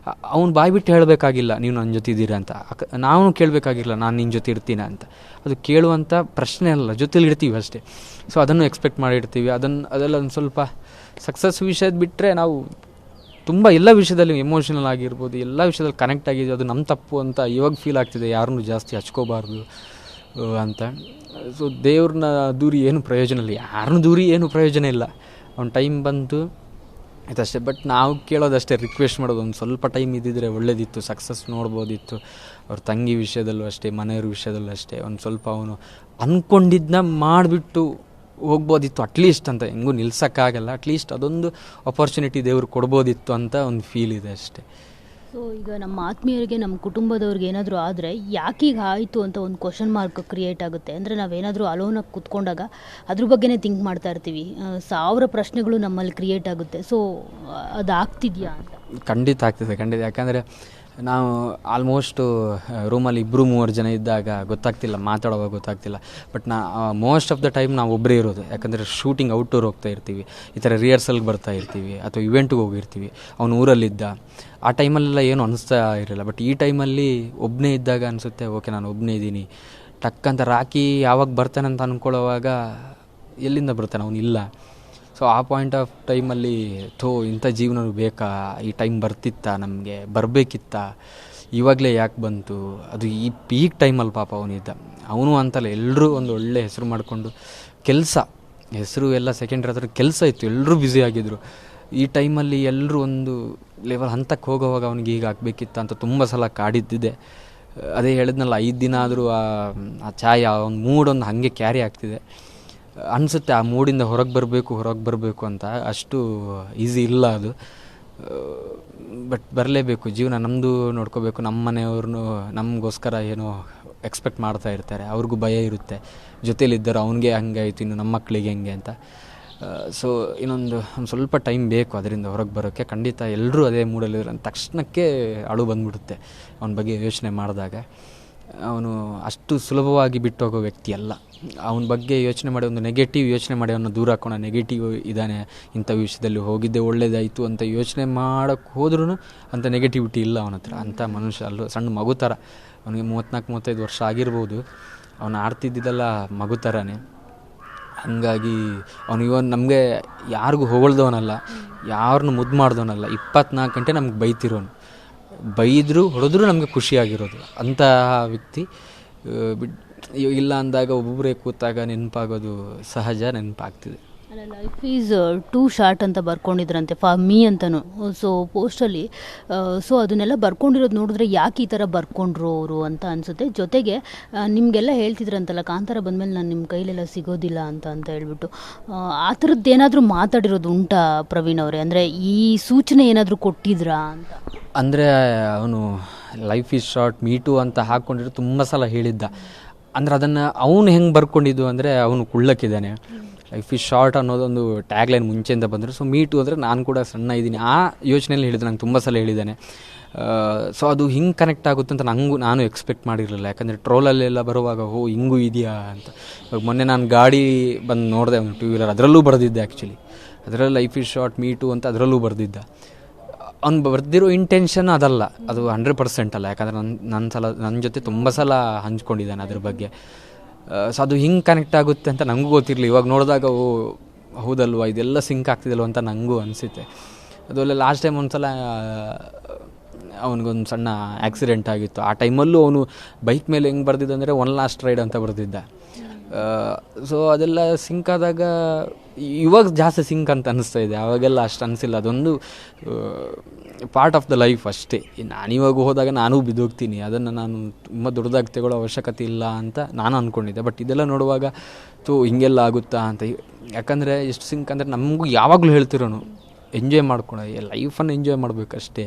ಅವ್ನು ಬಾಯ್ಬಿಟ್ಟು ಹೇಳಬೇಕಾಗಿಲ್ಲ ನೀವು ನನ್ನ ಜೊತೆ ಇದ್ದೀರಾ ಅಂತ, ನಾವು ಕೇಳಬೇಕಾಗಿಲ್ಲ ನಾನು ನಿನ್ನ ಜೊತೆ ಇರ್ತೀನಿ ಅಂತ. ಅದು ಕೇಳುವಂಥ ಪ್ರಶ್ನೆ ಅಲ್ಲ, ಜೊತೆಲಿ ಇರ್ತೀವಿ ಅಷ್ಟೇ. ಸೊ ಅದನ್ನು ಎಕ್ಸ್ಪೆಕ್ಟ್ ಮಾಡಿರ್ತೀವಿ. ಅದೆಲ್ಲ ಒಂದು ಸ್ವಲ್ಪ ಸಕ್ಸಸ್ ವಿಷಯದ ಬಿಟ್ಟರೆ ನಾವು ತುಂಬ ಎಲ್ಲ ವಿಷಯದಲ್ಲಿ ಎಮೋಷನಲ್ ಆಗಿರ್ಬೋದು, ಎಲ್ಲ ವಿಷಯದಲ್ಲಿ ಕನೆಕ್ಟ್ ಆಗಿದ್ದೀವಿ. ಅದು ನಮ್ಮ ತಪ್ಪು ಅಂತ ಇವಾಗ ಫೀಲ್ ಆಗ್ತಿದೆ, ಯಾರನ್ನೂ ಜಾಸ್ತಿ ಹಚ್ಕೋಬಾರ್ದು ಅಂತ. ಸೊ ದೇವ್ರನ್ನ ದೂರಿ ಏನು ಪ್ರಯೋಜನ ಇಲ್ಲ, ಯಾರನ್ನೂ ದೂರಿ ಏನು ಪ್ರಯೋಜನ ಇಲ್ಲ. ಅವ್ನ ಟೈಮ್ ಬಂತು ಇದಷ್ಟೇ. ಬಟ್ ನಾವು ಕೇಳೋದಷ್ಟೇ, ರಿಕ್ವೆಸ್ಟ್ ಮಾಡೋದು ಒಂದು ಸ್ವಲ್ಪ ಟೈಮ್ ಇದ್ದಿದ್ರೆ ಒಳ್ಳೇದಿತ್ತು, ಸಕ್ಸಸ್ ನೋಡ್ಬೋದಿತ್ತು. ಅವ್ರ ತಂಗಿ ವಿಷಯದಲ್ಲೂ ಅಷ್ಟೇ, ಮನೆಯವ್ರ ವಿಷಯದಲ್ಲೂ ಅಷ್ಟೇ, ಒಂದು ಸ್ವಲ್ಪ ಅವನು ಅಂದ್ಕೊಂಡಿದ್ದನ್ನ ಮಾಡಿಬಿಟ್ಟು ಹೋಗ್ಬೋದಿತ್ತು ಅಟ್ಲೀಸ್ಟ್ ಅಂತ. ಹೆಂಗೂ ನಿಲ್ಸೋಕ್ಕಾಗಲ್ಲ, ಅಟ್ಲೀಸ್ಟ್ ಅದೊಂದು ಅಪರ್ಚುನಿಟಿ ದೇವರು ಕೊಡ್ಬೋದಿತ್ತು ಅಂತ ಒಂದು ಫೀಲ್ ಇದೆ ಅಷ್ಟೇ. ಸೊ ಈಗ ನಮ್ಮ ಆತ್ಮೀಯರಿಗೆ, ನಮ್ಮ ಕುಟುಂಬದವ್ರಿಗೆ ಏನಾದರೂ ಆದರೆ ಯಾಕೀಗ ಆಯಿತು ಅಂತ ಒಂದು ಕ್ವಶನ್ ಮಾರ್ಕ್ ಕ್ರಿಯೇಟ್ ಆಗುತ್ತೆ. ಅಂದರೆ ನಾವೇನಾದರೂ ಅಲೋನಾಗಿ ಕೂತ್ಕೊಂಡಾಗ ಅದ್ರ ಬಗ್ಗೆನೇ ಥಿಂಕ್ ಮಾಡ್ತಾ ಇರ್ತೀವಿ, 1000 ಪ್ರಶ್ನೆಗಳು ನಮ್ಮಲ್ಲಿ ಕ್ರಿಯೇಟ್ ಆಗುತ್ತೆ. ಸೊ ಅದು ಆಗ್ತಿದೆಯಾ ಅಂತ? ಖಂಡಿತ ಆಗ್ತಿದೆ, ಖಂಡಿತ. ಯಾಕಂದರೆ ನಾವು ಆಲ್ಮೋಸ್ಟು ರೂಮಲ್ಲಿ 2-3 ಜನ ಇದ್ದಾಗ ಗೊತ್ತಾಗ್ತಿಲ್ಲ, ಮಾತಾಡೋವಾಗ ಗೊತ್ತಾಗ್ತಿಲ್ಲ. But most of the time ನಾವು ಒಬ್ಬರೇ ಇರೋದು. ಯಾಕಂದರೆ ಶೂಟಿಂಗ್ ಔಟ್ಡೋರ್ ಹೋಗ್ತಾ ಇರ್ತೀವಿ, ಈ ಥರ ರಿಹರ್ಸಲ್ಗೆ ಬರ್ತಾ ಇರ್ತೀವಿ, ಅಥವಾ ಇವೆಂಟ್ಗೆ ಹೋಗಿರ್ತೀವಿ. ಅವನು ಊರಲ್ಲಿದ್ದ ಆ ಟೈಮಲ್ಲೆಲ್ಲ ಏನು ಅನಿಸ್ತಾ ಇರಲಿಲ್ಲ. ಬಟ್ ಈ ಟೈಮಲ್ಲಿ ಒಬ್ಬನೇ ಇದ್ದಾಗ ಅನಿಸುತ್ತೆ, ಓಕೆ ನಾನು ಒಬ್ಬನೇ ಇದ್ದೀನಿ. ಟಕ್ಕಂತ ರಾಕಿ ಯಾವಾಗ ಬರ್ತಾನೆ ಅಂತ ಅಂದ್ಕೊಳ್ಳೋವಾಗ ಎಲ್ಲಿಂದ ಬರ್ತಾನೆ, ಅವನಿಲ್ಲ. ಸೊ ಆ ಪಾಯಿಂಟ್ ಆಫ್ ಟೈಮಲ್ಲಿ ಇಂಥ ಜೀವನ ಬೇಕಾ, ಈ ಟೈಮ್ ಬರ್ತಿತ್ತಾ, ನಮಗೆ ಬರಬೇಕಿತ್ತ, ಇವಾಗಲೇ ಯಾಕೆ ಬಂತು, ಅದು ಈ ಪೀಕ್ ಟೈಮಲ್ಲಿ ಪಾಪ ಅವನಿದ್ದ. ಅವನು ಅಂತಲ್ಲ, ಎಲ್ಲರೂ ಒಂದು ಒಳ್ಳೆ ಹೆಸರು ಮಾಡಿಕೊಂಡು ಹೆಸರು ಎಲ್ಲ ಸೆಕೆಂಡ್ರಿ ಹತ್ರ ಕೆಲಸ ಇತ್ತು, ಎಲ್ಲರೂ ಬ್ಯುಸಿ ಆಗಿದ್ದರು. ಈ ಟೈಮಲ್ಲಿ ಎಲ್ಲರೂ ಒಂದು ಲೆವೆಲ್ ಹಂತಕ್ಕೆ ಹೋಗೋವಾಗ ಅವನಿಗೆ ಈಗ ಆಗಬೇಕಿತ್ತ ಅಂತ ತುಂಬ ಸಲ ಕಾಡಿದ್ದಿದೆ. ಅದೇ ಹೇಳಿದ್ನಲ್ಲ, 5 ದಿನ ಆದರೂ ಆ ಛಾಯೆ, ಆ ಒಂದು ಮೂಡೊಂದು ಹಾಗೆ ಕ್ಯಾರಿ ಆಗ್ತಿದೆ ಅನಿಸುತ್ತೆ. ಆ ಮೂಡಿಂದ ಹೊರಗೆ ಬರಬೇಕು ಅಂತ ಅಷ್ಟು ಈಸಿ ಇಲ್ಲ ಅದು. ಬಟ್ ಬರಲೇಬೇಕು, ಜೀವನ ನಮ್ಮದು ನೋಡ್ಕೋಬೇಕು. ನಮ್ಮ ಮನೆಯವ್ರನ್ನೂ ನಮಗೋಸ್ಕರ ಏನೋ ಎಕ್ಸ್ಪೆಕ್ಟ್ ಮಾಡ್ತಾ ಇರ್ತಾರೆ, ಅವ್ರಿಗೂ ಭಯ ಇರುತ್ತೆ. ಜೊತೇಲಿದ್ದರು ಅವ್ನಿಗೆ ಹಂಗೆ ಆಯಿತು, ಇನ್ನು ನಮ್ಮ ಮಕ್ಕಳಿಗೆ ಹೆಂಗೆ ಅಂತ. ಸೊ ಒಂದು ಸ್ವಲ್ಪ ಟೈಮ್ ಬೇಕು ಅದರಿಂದ ಹೊರಗೆ ಬರೋಕ್ಕೆ. ಖಂಡಿತ ಎಲ್ಲರೂ ಅದೇ ಮೂಡಲ್ಲಿರೋ ತಕ್ಷಣಕ್ಕೆ ಅಳು ಬಂದ್ಬಿಡುತ್ತೆ ಅವನ ಬಗ್ಗೆ ಯೋಚನೆ ಮಾಡಿದಾಗ. ಅವನು ಅಷ್ಟು ಸುಲಭವಾಗಿ ಬಿಟ್ಟು ಹೋಗೋ ವ್ಯಕ್ತಿ ಅಲ್ಲ. ಅವನ ಬಗ್ಗೆ ಯೋಚನೆ ಮಾಡಿ, ಒಂದು ನೆಗೆಟಿವ್ ಯೋಚನೆ ಮಾಡಿ ಅವನ್ನ ದೂರ ಹಾಕೋಣ, ನೆಗೆಟಿವ್ ಇದ್ದಾನೆ, ಇಂಥ ವಿಷಯದಲ್ಲಿ ಹೋಗಿದ್ದೆ ಒಳ್ಳೇದಾಯಿತು ಅಂತ ಯೋಚನೆ ಮಾಡೋಕ್ಕೆ ಹೋದ್ರೂ ಅಂಥ ನೆಗೆಟಿವಿಟಿ ಇಲ್ಲ ಅವನ ಹತ್ರ. ಅಂಥ ಮನುಷ್ಯ ಅಲ್ಲೂ ಸಣ್ಣ ಮಗು ಥರ. ಅವನಿಗೆ 34-35 ವರ್ಷ ಆಗಿರ್ಬೋದು, ಅವನು ಆಡ್ತಿದ್ದಿದ್ದೆಲ್ಲ ಮಗು ಥರನೇ. ಹಾಗಾಗಿ ಅವನು ಇವನ್ ನಮಗೆ ಯಾರಿಗೂ ಹೊಗಳ್ದವನಲ್ಲ, ಯಾರನ್ನು ಮುದ್ದು ಮಾಡ್ದವನಲ್ಲ. 24 ಗಂಟೆ ನಮ್ಗೆ ಬೈತಿರೋನು, ಬೈದರೂ ಹೊಡೆದ್ರೂ ನಮಗೆ ಖುಷಿಯಾಗಿರೋದು ಅಂತಹ ವ್ಯಕ್ತಿ. ಇಲ್ಲ ಅಂದಾಗ ಒಬ್ಬೊಬ್ಬರೇ ಕೂತಾಗ ನೆನಪಾಗೋದು ಸಹಜ, ನೆನಪಾಗ್ತಿದೆ. ಅಲ್ಲ, ಲೈಫ್ ಈಸ್ ಟೂ ಶಾರ್ಟ್ ಅಂತ ಬರ್ಕೊಂಡಿದ್ರಂತೆ ಫಾರ್ ಮೀ ಅಂತಲೂ. ಸೊ ಪೋಸ್ಟಲ್ಲಿ ಸೊ ಅದನ್ನೆಲ್ಲ ಬರ್ಕೊಂಡಿರೋದು ನೋಡಿದ್ರೆ ಯಾಕೆ ಈ ಥರ ಬರ್ಕೊಂಡ್ರು ಅವರು ಅಂತ ಅನಿಸುತ್ತೆ. ಜೊತೆಗೆ ನಿಮಗೆಲ್ಲ ಹೇಳ್ತಿದ್ರಂತಲ್ಲ, ಕಾಂತಾರ ಬಂದಮೇಲೆ ನಾನು ನಿಮ್ಮ ಕೈಲೆಲ್ಲ ಸಿಗೋದಿಲ್ಲ ಅಂತ ಹೇಳ್ಬಿಟ್ಟು, ಆ ಥರದ್ದು ಏನಾದರೂ ಮಾತಾಡಿರೋದು ಉಂಟಾ ಪ್ರವೀಣ್ ಅವರೇ? ಅಂದರೆ ಈ ಸೂಚನೆ ಏನಾದರೂ ಕೊಟ್ಟಿದ್ರಾ ಅಂತ? ಅಂದರೆ ಅವನು ಲೈಫ್ ಈಸ್ ಶಾರ್ಟ್, ಮೀಟು ಅಂತ ಹಾಕ್ಕೊಂಡಿರೋ ತುಂಬ ಸಲ ಹೇಳಿದ್ದ. ಅಂದ್ರೆ ಅದನ್ನು ಅವನು ಹೆಂಗೆ ಬರ್ಕೊಂಡಿದ್ದು ಅಂದರೆ ಅವನು ಕುಳ್ಳಕ್ಕಿದ್ದಾನೆ, ಲೈಫ್ ಇಸ್ ಶಾರ್ಟ್ ಅನ್ನೋದೊಂದು ಟ್ಯಾಗ್ಲೈನ್ ಮುಂಚೆಯಿಂದ ಬಂದರೆ. ಸೊ ಮೀಟು ಅಂದರೆ ನಾನು ಕೂಡ ಸಣ್ಣ ಇದ್ದೀನಿ ಆ ಯೋಚನೆಯಲ್ಲಿ ಹೇಳಿದೆ, ನಂಗೆ ತುಂಬ ಸಲ ಹೇಳಿದ್ದಾನೆ. ಸೊ ಅದು ಹಿಂಗೆ ಕನೆಕ್ಟ್ ಆಗುತ್ತೆ ಅಂತ ನಾನು ಎಕ್ಸ್ಪೆಕ್ಟ್ ಮಾಡಿರಲಿಲ್ಲ. ಯಾಕಂದರೆ ಟ್ರೋಲಲ್ಲೆಲ್ಲ ಬರುವಾಗ ಹಿಂಗೂ ಇದೆಯಾ ಅಂತ. ಇವಾಗ ಮೊನ್ನೆ ನಾನು ಗಾಡಿ ಬಂದು ನೋಡಿದೆ, ಒಂದು 2 ವೀಲರ್, ಅದರಲ್ಲೂ ಬರೆದಿದ್ದೆ ಆ್ಯಕ್ಚುಲಿ. ಅದರಲ್ಲಿ ಲೈಫ್ ಇಸ್ ಶಾರ್ಟ್ ಮೀಟು ಅಂತ ಅದರಲ್ಲೂ ಬರೆದಿದ್ದ. ಅವ್ನು ಬರ್ದಿರೋ ಇಂಟೆನ್ಷನ್ ಅದಲ್ಲ, ಅದು 100% ಅಲ್ಲ. ಯಾಕಂದರೆ ನನ್ನ ಜೊತೆ ತುಂಬ ಸಲ ಹಂಚ್ಕೊಂಡಿದ್ದಾನೆ ಅದ್ರ ಬಗ್ಗೆ. ಸೊ ಅದು ಹಿಂಗೆ ಕನೆಕ್ಟ್ ಆಗುತ್ತೆ ಅಂತ ನನಗೂ ಗೊತ್ತಿರಲಿ. ಇವಾಗ ನೋಡಿದಾಗ ಹೌದಲ್ವ, ಇದೆಲ್ಲ ಸಿಂಕ್ ಆಗ್ತಿದಲ್ವ ಅಂತ ನನಗೂ ಅನಿಸುತ್ತೆ. ಅದರಲ್ಲೇ ಲಾಸ್ಟ್ ಟೈಮ್ ಒಂದು ಸಲ ಅವನಿಗೊಂದು ಸಣ್ಣ ಆ್ಯಕ್ಸಿಡೆಂಟ್ ಆಗಿತ್ತು. ಆ ಟೈಮಲ್ಲೂ ಅವನು ಬೈಕ್ ಮೇಲೆ ಹೆಂಗೆ ಬರ್ದಿದ್ದ ಅಂದರೆ ಒನ್ ಲಾಸ್ಟ್ ರೈಡ್ ಅಂತ ಬರ್ದಿದ್ದ. ಸೊ ಅದೆಲ್ಲ ಸಿಂಕ್ ಆದಾಗ ಇವಾಗ ಜಾಸ್ತಿ ಸಿಂಕ್ ಅಂತ ಅನ್ನಿಸ್ತಾ ಇದೆ, ಆವಾಗೆಲ್ಲ ಅಷ್ಟು ಅನಿಸಿಲ್ಲ. ಅದೊಂದು ಪಾರ್ಟ್ ಆಫ್ ದ ಲೈಫ್ ಅಷ್ಟೇ. ನಾನಿವಾಗ ಹೋದಾಗ ನಾನೂ ಬಿದ್ದೋಗ್ತೀನಿ, ಅದನ್ನು ನಾನು ತುಂಬ ದೊಡ್ಡದಾಗಿ ತಗೊಳ್ಳೋ ಅವಶ್ಯಕತೆ ಇಲ್ಲ ಅಂತ ನಾನು ಅಂದ್ಕೊಂಡಿದ್ದೆ. ಬಟ್ ಇದೆಲ್ಲ ನೋಡುವಾಗ ಹಿಂಗೆಲ್ಲ ಆಗುತ್ತಾ ಅಂತ. ಯಾಕಂದರೆ ಎಷ್ಟು ಸಿಂಕ್ ಅಂದರೆ ನಮಗೂ ಯಾವಾಗಲೂ ಹೇಳ್ತಿರೋನು ಎಂಜಾಯ್ ಮಾಡ್ಕೊಳ, ಲೈಫನ್ನು ಎಂಜಾಯ್ ಮಾಡಬೇಕಷ್ಟೇ.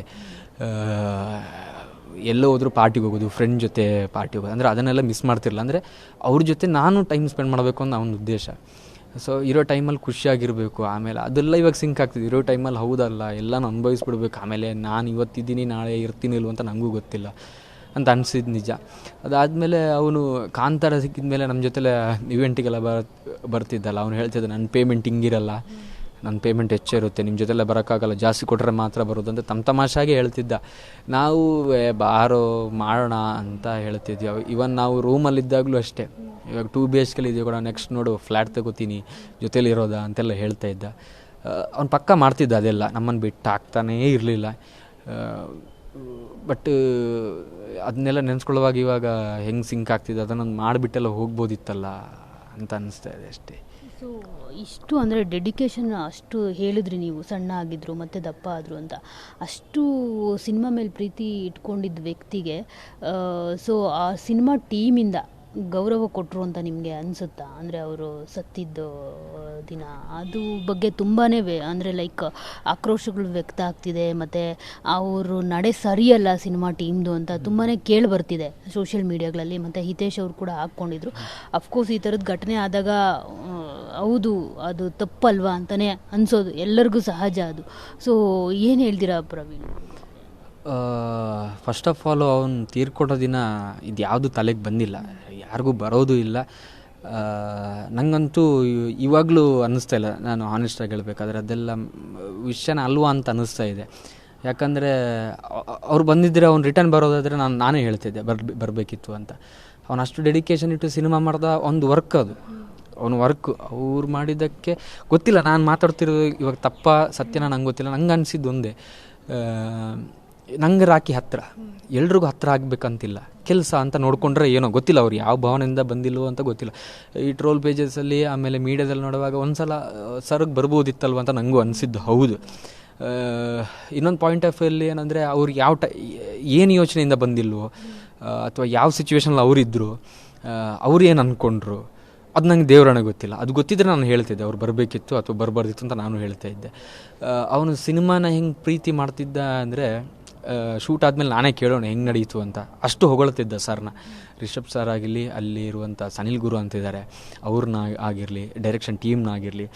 ಎಲ್ಲೋ ಹೋದರೂ ಪಾರ್ಟಿಗೆ ಹೋಗೋದು, ಫ್ರೆಂಡ್ ಜೊತೆ ಪಾರ್ಟಿ ಹೋಗೋದು, ಅಂದರೆ ಅದನ್ನೆಲ್ಲ ಮಿಸ್ ಮಾಡ್ತಿರಲಿಲ್ಲ. ಅಂದರೆ ಅವ್ರ ಜೊತೆ ನಾನು ಟೈಮ್ ಸ್ಪೆಂಡ್ ಮಾಡಬೇಕು ಅನ್ನೋ ಅವನ ಉದ್ದೇಶ. ಸೊ ಇರೋ ಟೈಮಲ್ಲಿ ಖುಷಿಯಾಗಿರಬೇಕು. ಆಮೇಲೆ ಅದೆಲ್ಲ ಇವಾಗ ಸಿಂಕ್ ಆಗ್ತಿದೆ. ಇರೋ ಟೈಮಲ್ಲಿ ಹೌದಲ್ಲ, ಎಲ್ಲನೂ ಅನುಭವಿಸ್ಬಿಡ್ಬೇಕು. ಆಮೇಲೆ ನಾನು ಇವತ್ತಿದ್ದೀನಿ ನಾಳೆ ಇರ್ತೀನಿ ಇಲ್ವ ಅಂತ ನನಗೂ ಗೊತ್ತಿಲ್ಲ ಅಂತ ಅನಿಸಿದ್ದು ನಿಜ. ಅದಾದಮೇಲೆ ಅವನು ಕಾಂತಾರ ಸಿಕ್ಕಿದ ಮೇಲೆ ನಮ್ಮ ಜೊತೆಲೆ ಇವೆಂಟಿಗೆಲ್ಲ ಬರ್ತಿದ್ದಲ್ಲ. ಅವನು ಹೇಳ್ತಿದ್ದ, ನನ್ನ ಪೇಮೆಂಟ್ ಹಿಂಗಿರಲ್ಲ, ನನ್ನ ಪೇಮೆಂಟ್ ಹೆಚ್ಚಿರುತ್ತೆ, ನಿಮ್ಮ ಜೊತೆಲ್ಲ ಬರೋಕ್ಕಾಗಲ್ಲ, ಜಾಸ್ತಿ ಕೊಟ್ಟರೆ ಮಾತ್ರ ಬರೋದು ಅಂತ ತಮಾಷಾಗೆ ಹೇಳ್ತಿದ್ದ. ನಾವು ಬಾರೋ ಮಾಡೋಣ ಅಂತ ಹೇಳ್ತಿದ್ವಿ. ಇವನ್ ನಾವು ರೂಮಲ್ಲಿದ್ದಾಗಲೂ ಅಷ್ಟೇ, ಇವಾಗ 2 BHK ಇದೆಯೋ ಕೂಡ, ನೆಕ್ಸ್ಟ್ ನೋಡು ಫ್ಲ್ಯಾಟ್ ತಗೋತೀನಿ, ಜೊತೇಲಿ ಇರೋದಾ ಅಂತೆಲ್ಲ ಹೇಳ್ತಾ ಇದ್ದ. ಅವ್ನು ಪಕ್ಕ ಮಾಡ್ತಿದ್ದ ಅದೆಲ್ಲ, ನಮ್ಮನ್ನು ಬಿಟ್ಟು ಆಗ್ತಾನೇ ಇರಲಿಲ್ಲ. ಬಟ್ ಅದನ್ನೆಲ್ಲ ನೆನೆಸ್ಕೊಳ್ಳುವಾಗ ಇವಾಗ ಹೆಂಗೆ ಸಿಂಕ್ ಆಗ್ತಿದೆ, ಅದನ್ನೊಂದು ಮಾಡಿಬಿಟ್ಟೆಲ್ಲ ಹೋಗ್ಬೋದಿತ್ತಲ್ಲ ಅಂತ ಅನ್ನಿಸ್ತಾ ಇದೆ ಅಷ್ಟೇ. ಸೊ ಇಷ್ಟು ಅಂದರೆ ಡೆಡಿಕೇಶನ್ ಅಷ್ಟು ಹೇಳಿದ್ರಿ ನೀವು, ಸಣ್ಣ ಆಗಿದ್ರು ಮತ್ತು ದಪ್ಪ ಆದರು ಅಂತ. ಅಷ್ಟು ಸಿನಿಮಾ ಮೇಲೆ ಪ್ರೀತಿ ಇಟ್ಕೊಂಡಿದ್ದ ವ್ಯಕ್ತಿಗೆ ಸೊ ಆ ಸಿನಿಮಾ ಟೀಮಿಂದ ಗೌರವ ಕೊಟ್ಟರು ಅಂತ ನಿಮಗೆ ಅನಿಸುತ್ತಾ? ಅಂದರೆ ಅವರು ಸತ್ತಿದ್ದ ದಿನ ಅದು ಬಗ್ಗೆ ತುಂಬಾ ಅಂದರೆ ಲೈಕ್ ಆಕ್ರೋಶಗಳು ವ್ಯಕ್ತ ಆಗ್ತಿದೆ, ಮತ್ತು ಅವರು ನಡೆ ಸರಿಯಲ್ಲ ಸಿನಿಮಾ ಟೀಮ್ದು ಅಂತ ತುಂಬಾ ಕೇಳಿ ಬರ್ತಿದೆ ಸೋಷಿಯಲ್ ಮೀಡಿಯಾಗಳಲ್ಲಿ. ಮತ್ತು ಹಿತೇಶ್ ಅವರು ಕೂಡ ಹಾಕ್ಕೊಂಡಿದ್ರು. ಅಫ್ಕೋರ್ಸ್ ಈ ಥರದ ಘಟನೆ ಆದಾಗ ಹೌದು ಅದು ತಪ್ಪಲ್ವಾ ಅಂತಲೇ ಅನಿಸೋದು ಎಲ್ಲರಿಗೂ ಸಹಜ ಅದು. ಸೊ ಏನು ಹೇಳ್ತೀರಾ ಪ್ರವೀಣ್? ಫಸ್ಟ್ ಆಫ್ ಆಲ್ ಅವನು ತೀರ್ಕೊಡೋ ದಿನ ಇದು ಯಾವುದು ತಲೆಗೆ ಬಂದಿಲ್ಲ, ಯಾರಿಗೂ ಬರೋದು ಇಲ್ಲ. ನನಗಂತೂ ಇವಾಗಲೂ ಅನ್ನಿಸ್ತಾ ಇಲ್ಲ, ನಾನು ಆನೆಸ್ಟಾಗಿ ಹೇಳಬೇಕಾದ್ರೆ ಅದೆಲ್ಲ ವಿಷಯನ ಅಲ್ವಾ ಅಂತ ಅನ್ನಿಸ್ತಾ ಇದೆ. ಯಾಕಂದರೆ ಅವ್ರು ಬಂದಿದ್ದರೆ ಅವ್ನು ರಿಟರ್ನ್ ಬರೋದಾದರೆ ನಾನೇ ಹೇಳ್ತಿದ್ದೆ ಬರಬೇಕಿತ್ತು ಅಂತ. ಅವನು ಅಷ್ಟು ಡೆಡಿಕೇಶನ್ ಇಟ್ಟು ಸಿನಿಮಾ ಮಾಡ್ದ ಒಂದು ವರ್ಕ್, ಅದು ಅವನು ವರ್ಕು. ಅವ್ರು ಮಾಡಿದ್ದಕ್ಕೆ ಗೊತ್ತಿಲ್ಲ, ನಾನು ಮಾತಾಡ್ತಿರೋದು ಇವಾಗ ತಪ್ಪ ಸತ್ಯನ ನಂಗೆ ಗೊತ್ತಿಲ್ಲ. ನಂಗೆ ಅನಿಸಿದ್ದು ಒಂದೇ, ನಂಗೆ ರಾಕಿ ಹತ್ತಿರ, ಎಲ್ರಿಗೂ ಹತ್ತಿರ ಆಗಬೇಕಂತಿಲ್ಲ, ಕೆಲಸ ಅಂತ ನೋಡಿಕೊಂಡ್ರೆ ಏನೋ ಗೊತ್ತಿಲ್ಲ, ಅವ್ರು ಯಾವ ಭಾವನೆಯಿಂದ ಬಂದಿಲ್ವೋ ಅಂತ ಗೊತ್ತಿಲ್ಲ. ಈ ಟ್ರೋಲ್ ಪೇಜಸಲ್ಲಿ ಆಮೇಲೆ ಮೀಡಿಯಾದಲ್ಲಿ ನೋಡುವಾಗ ಒಂದು ಸಲ ಸರ್ಗೆ ಬರ್ಬೋದಿತ್ತಲ್ವ ಅಂತ ನನಗೂ ಅನಿಸಿದ್ದು ಹೌದು. ಇನ್ನೊಂದು ಪಾಯಿಂಟ್ ಆಫ್ ವ್ಯೂಲ್ಲಿ ಏನಂದರೆ ಅವ್ರು ಏನು ಯೋಚನೆಯಿಂದ ಬಂದಿಲ್ವೋ, ಅಥವಾ ಯಾವ ಸಿಚುವೇಶನಲ್ಲಿ ಅವರಿದ್ದರು, ಅವ್ರು ಏನು ಅಂದ್ಕೊಂಡ್ರು, ಅದು ನಂಗೆ ದೇವರನ್ನ ಗೊತ್ತಿಲ್ಲ. ಅದು ಗೊತ್ತಿದ್ದರೆ ನಾನು ಹೇಳ್ತಿದ್ದೆ ಅವ್ರು ಬರಬೇಕಿತ್ತು ಅಥವಾ ಬರಬಾರ್ದಿತ್ತು ಅಂತ ನಾನು ಹೇಳ್ತಾ ಇದ್ದೆ. ಅವನು ಸಿನಿಮಾನ ಹೆಂಗೆ ಪ್ರೀತಿ ಮಾಡ್ತಿದ್ದ ಅಂದರೆ, ಶೂಟ್ ಆದಮೇಲೆ ನಾನೇ ಕೇಳೋಣ ಹೆಂಗೆ ನಡೀತು ಅಂತ, ಅಷ್ಟು ಹೊಗಳ್ತಿದ್ದ ಸರ್ನ. ರಿಷಬ್ ಸರ್ ಆಗಿರಲಿ, ಅಲ್ಲಿ ಇರುವಂಥ ಸನಿಲ್ ಗುರು ಅಂತಿದ್ದಾರೆ, ಅವ್ರನ್ನ ಆಗಿರಲಿ, ಡೈರೆಕ್ಷನ್ ಟೀಮ್ನ ಆಗಿರಲಿ,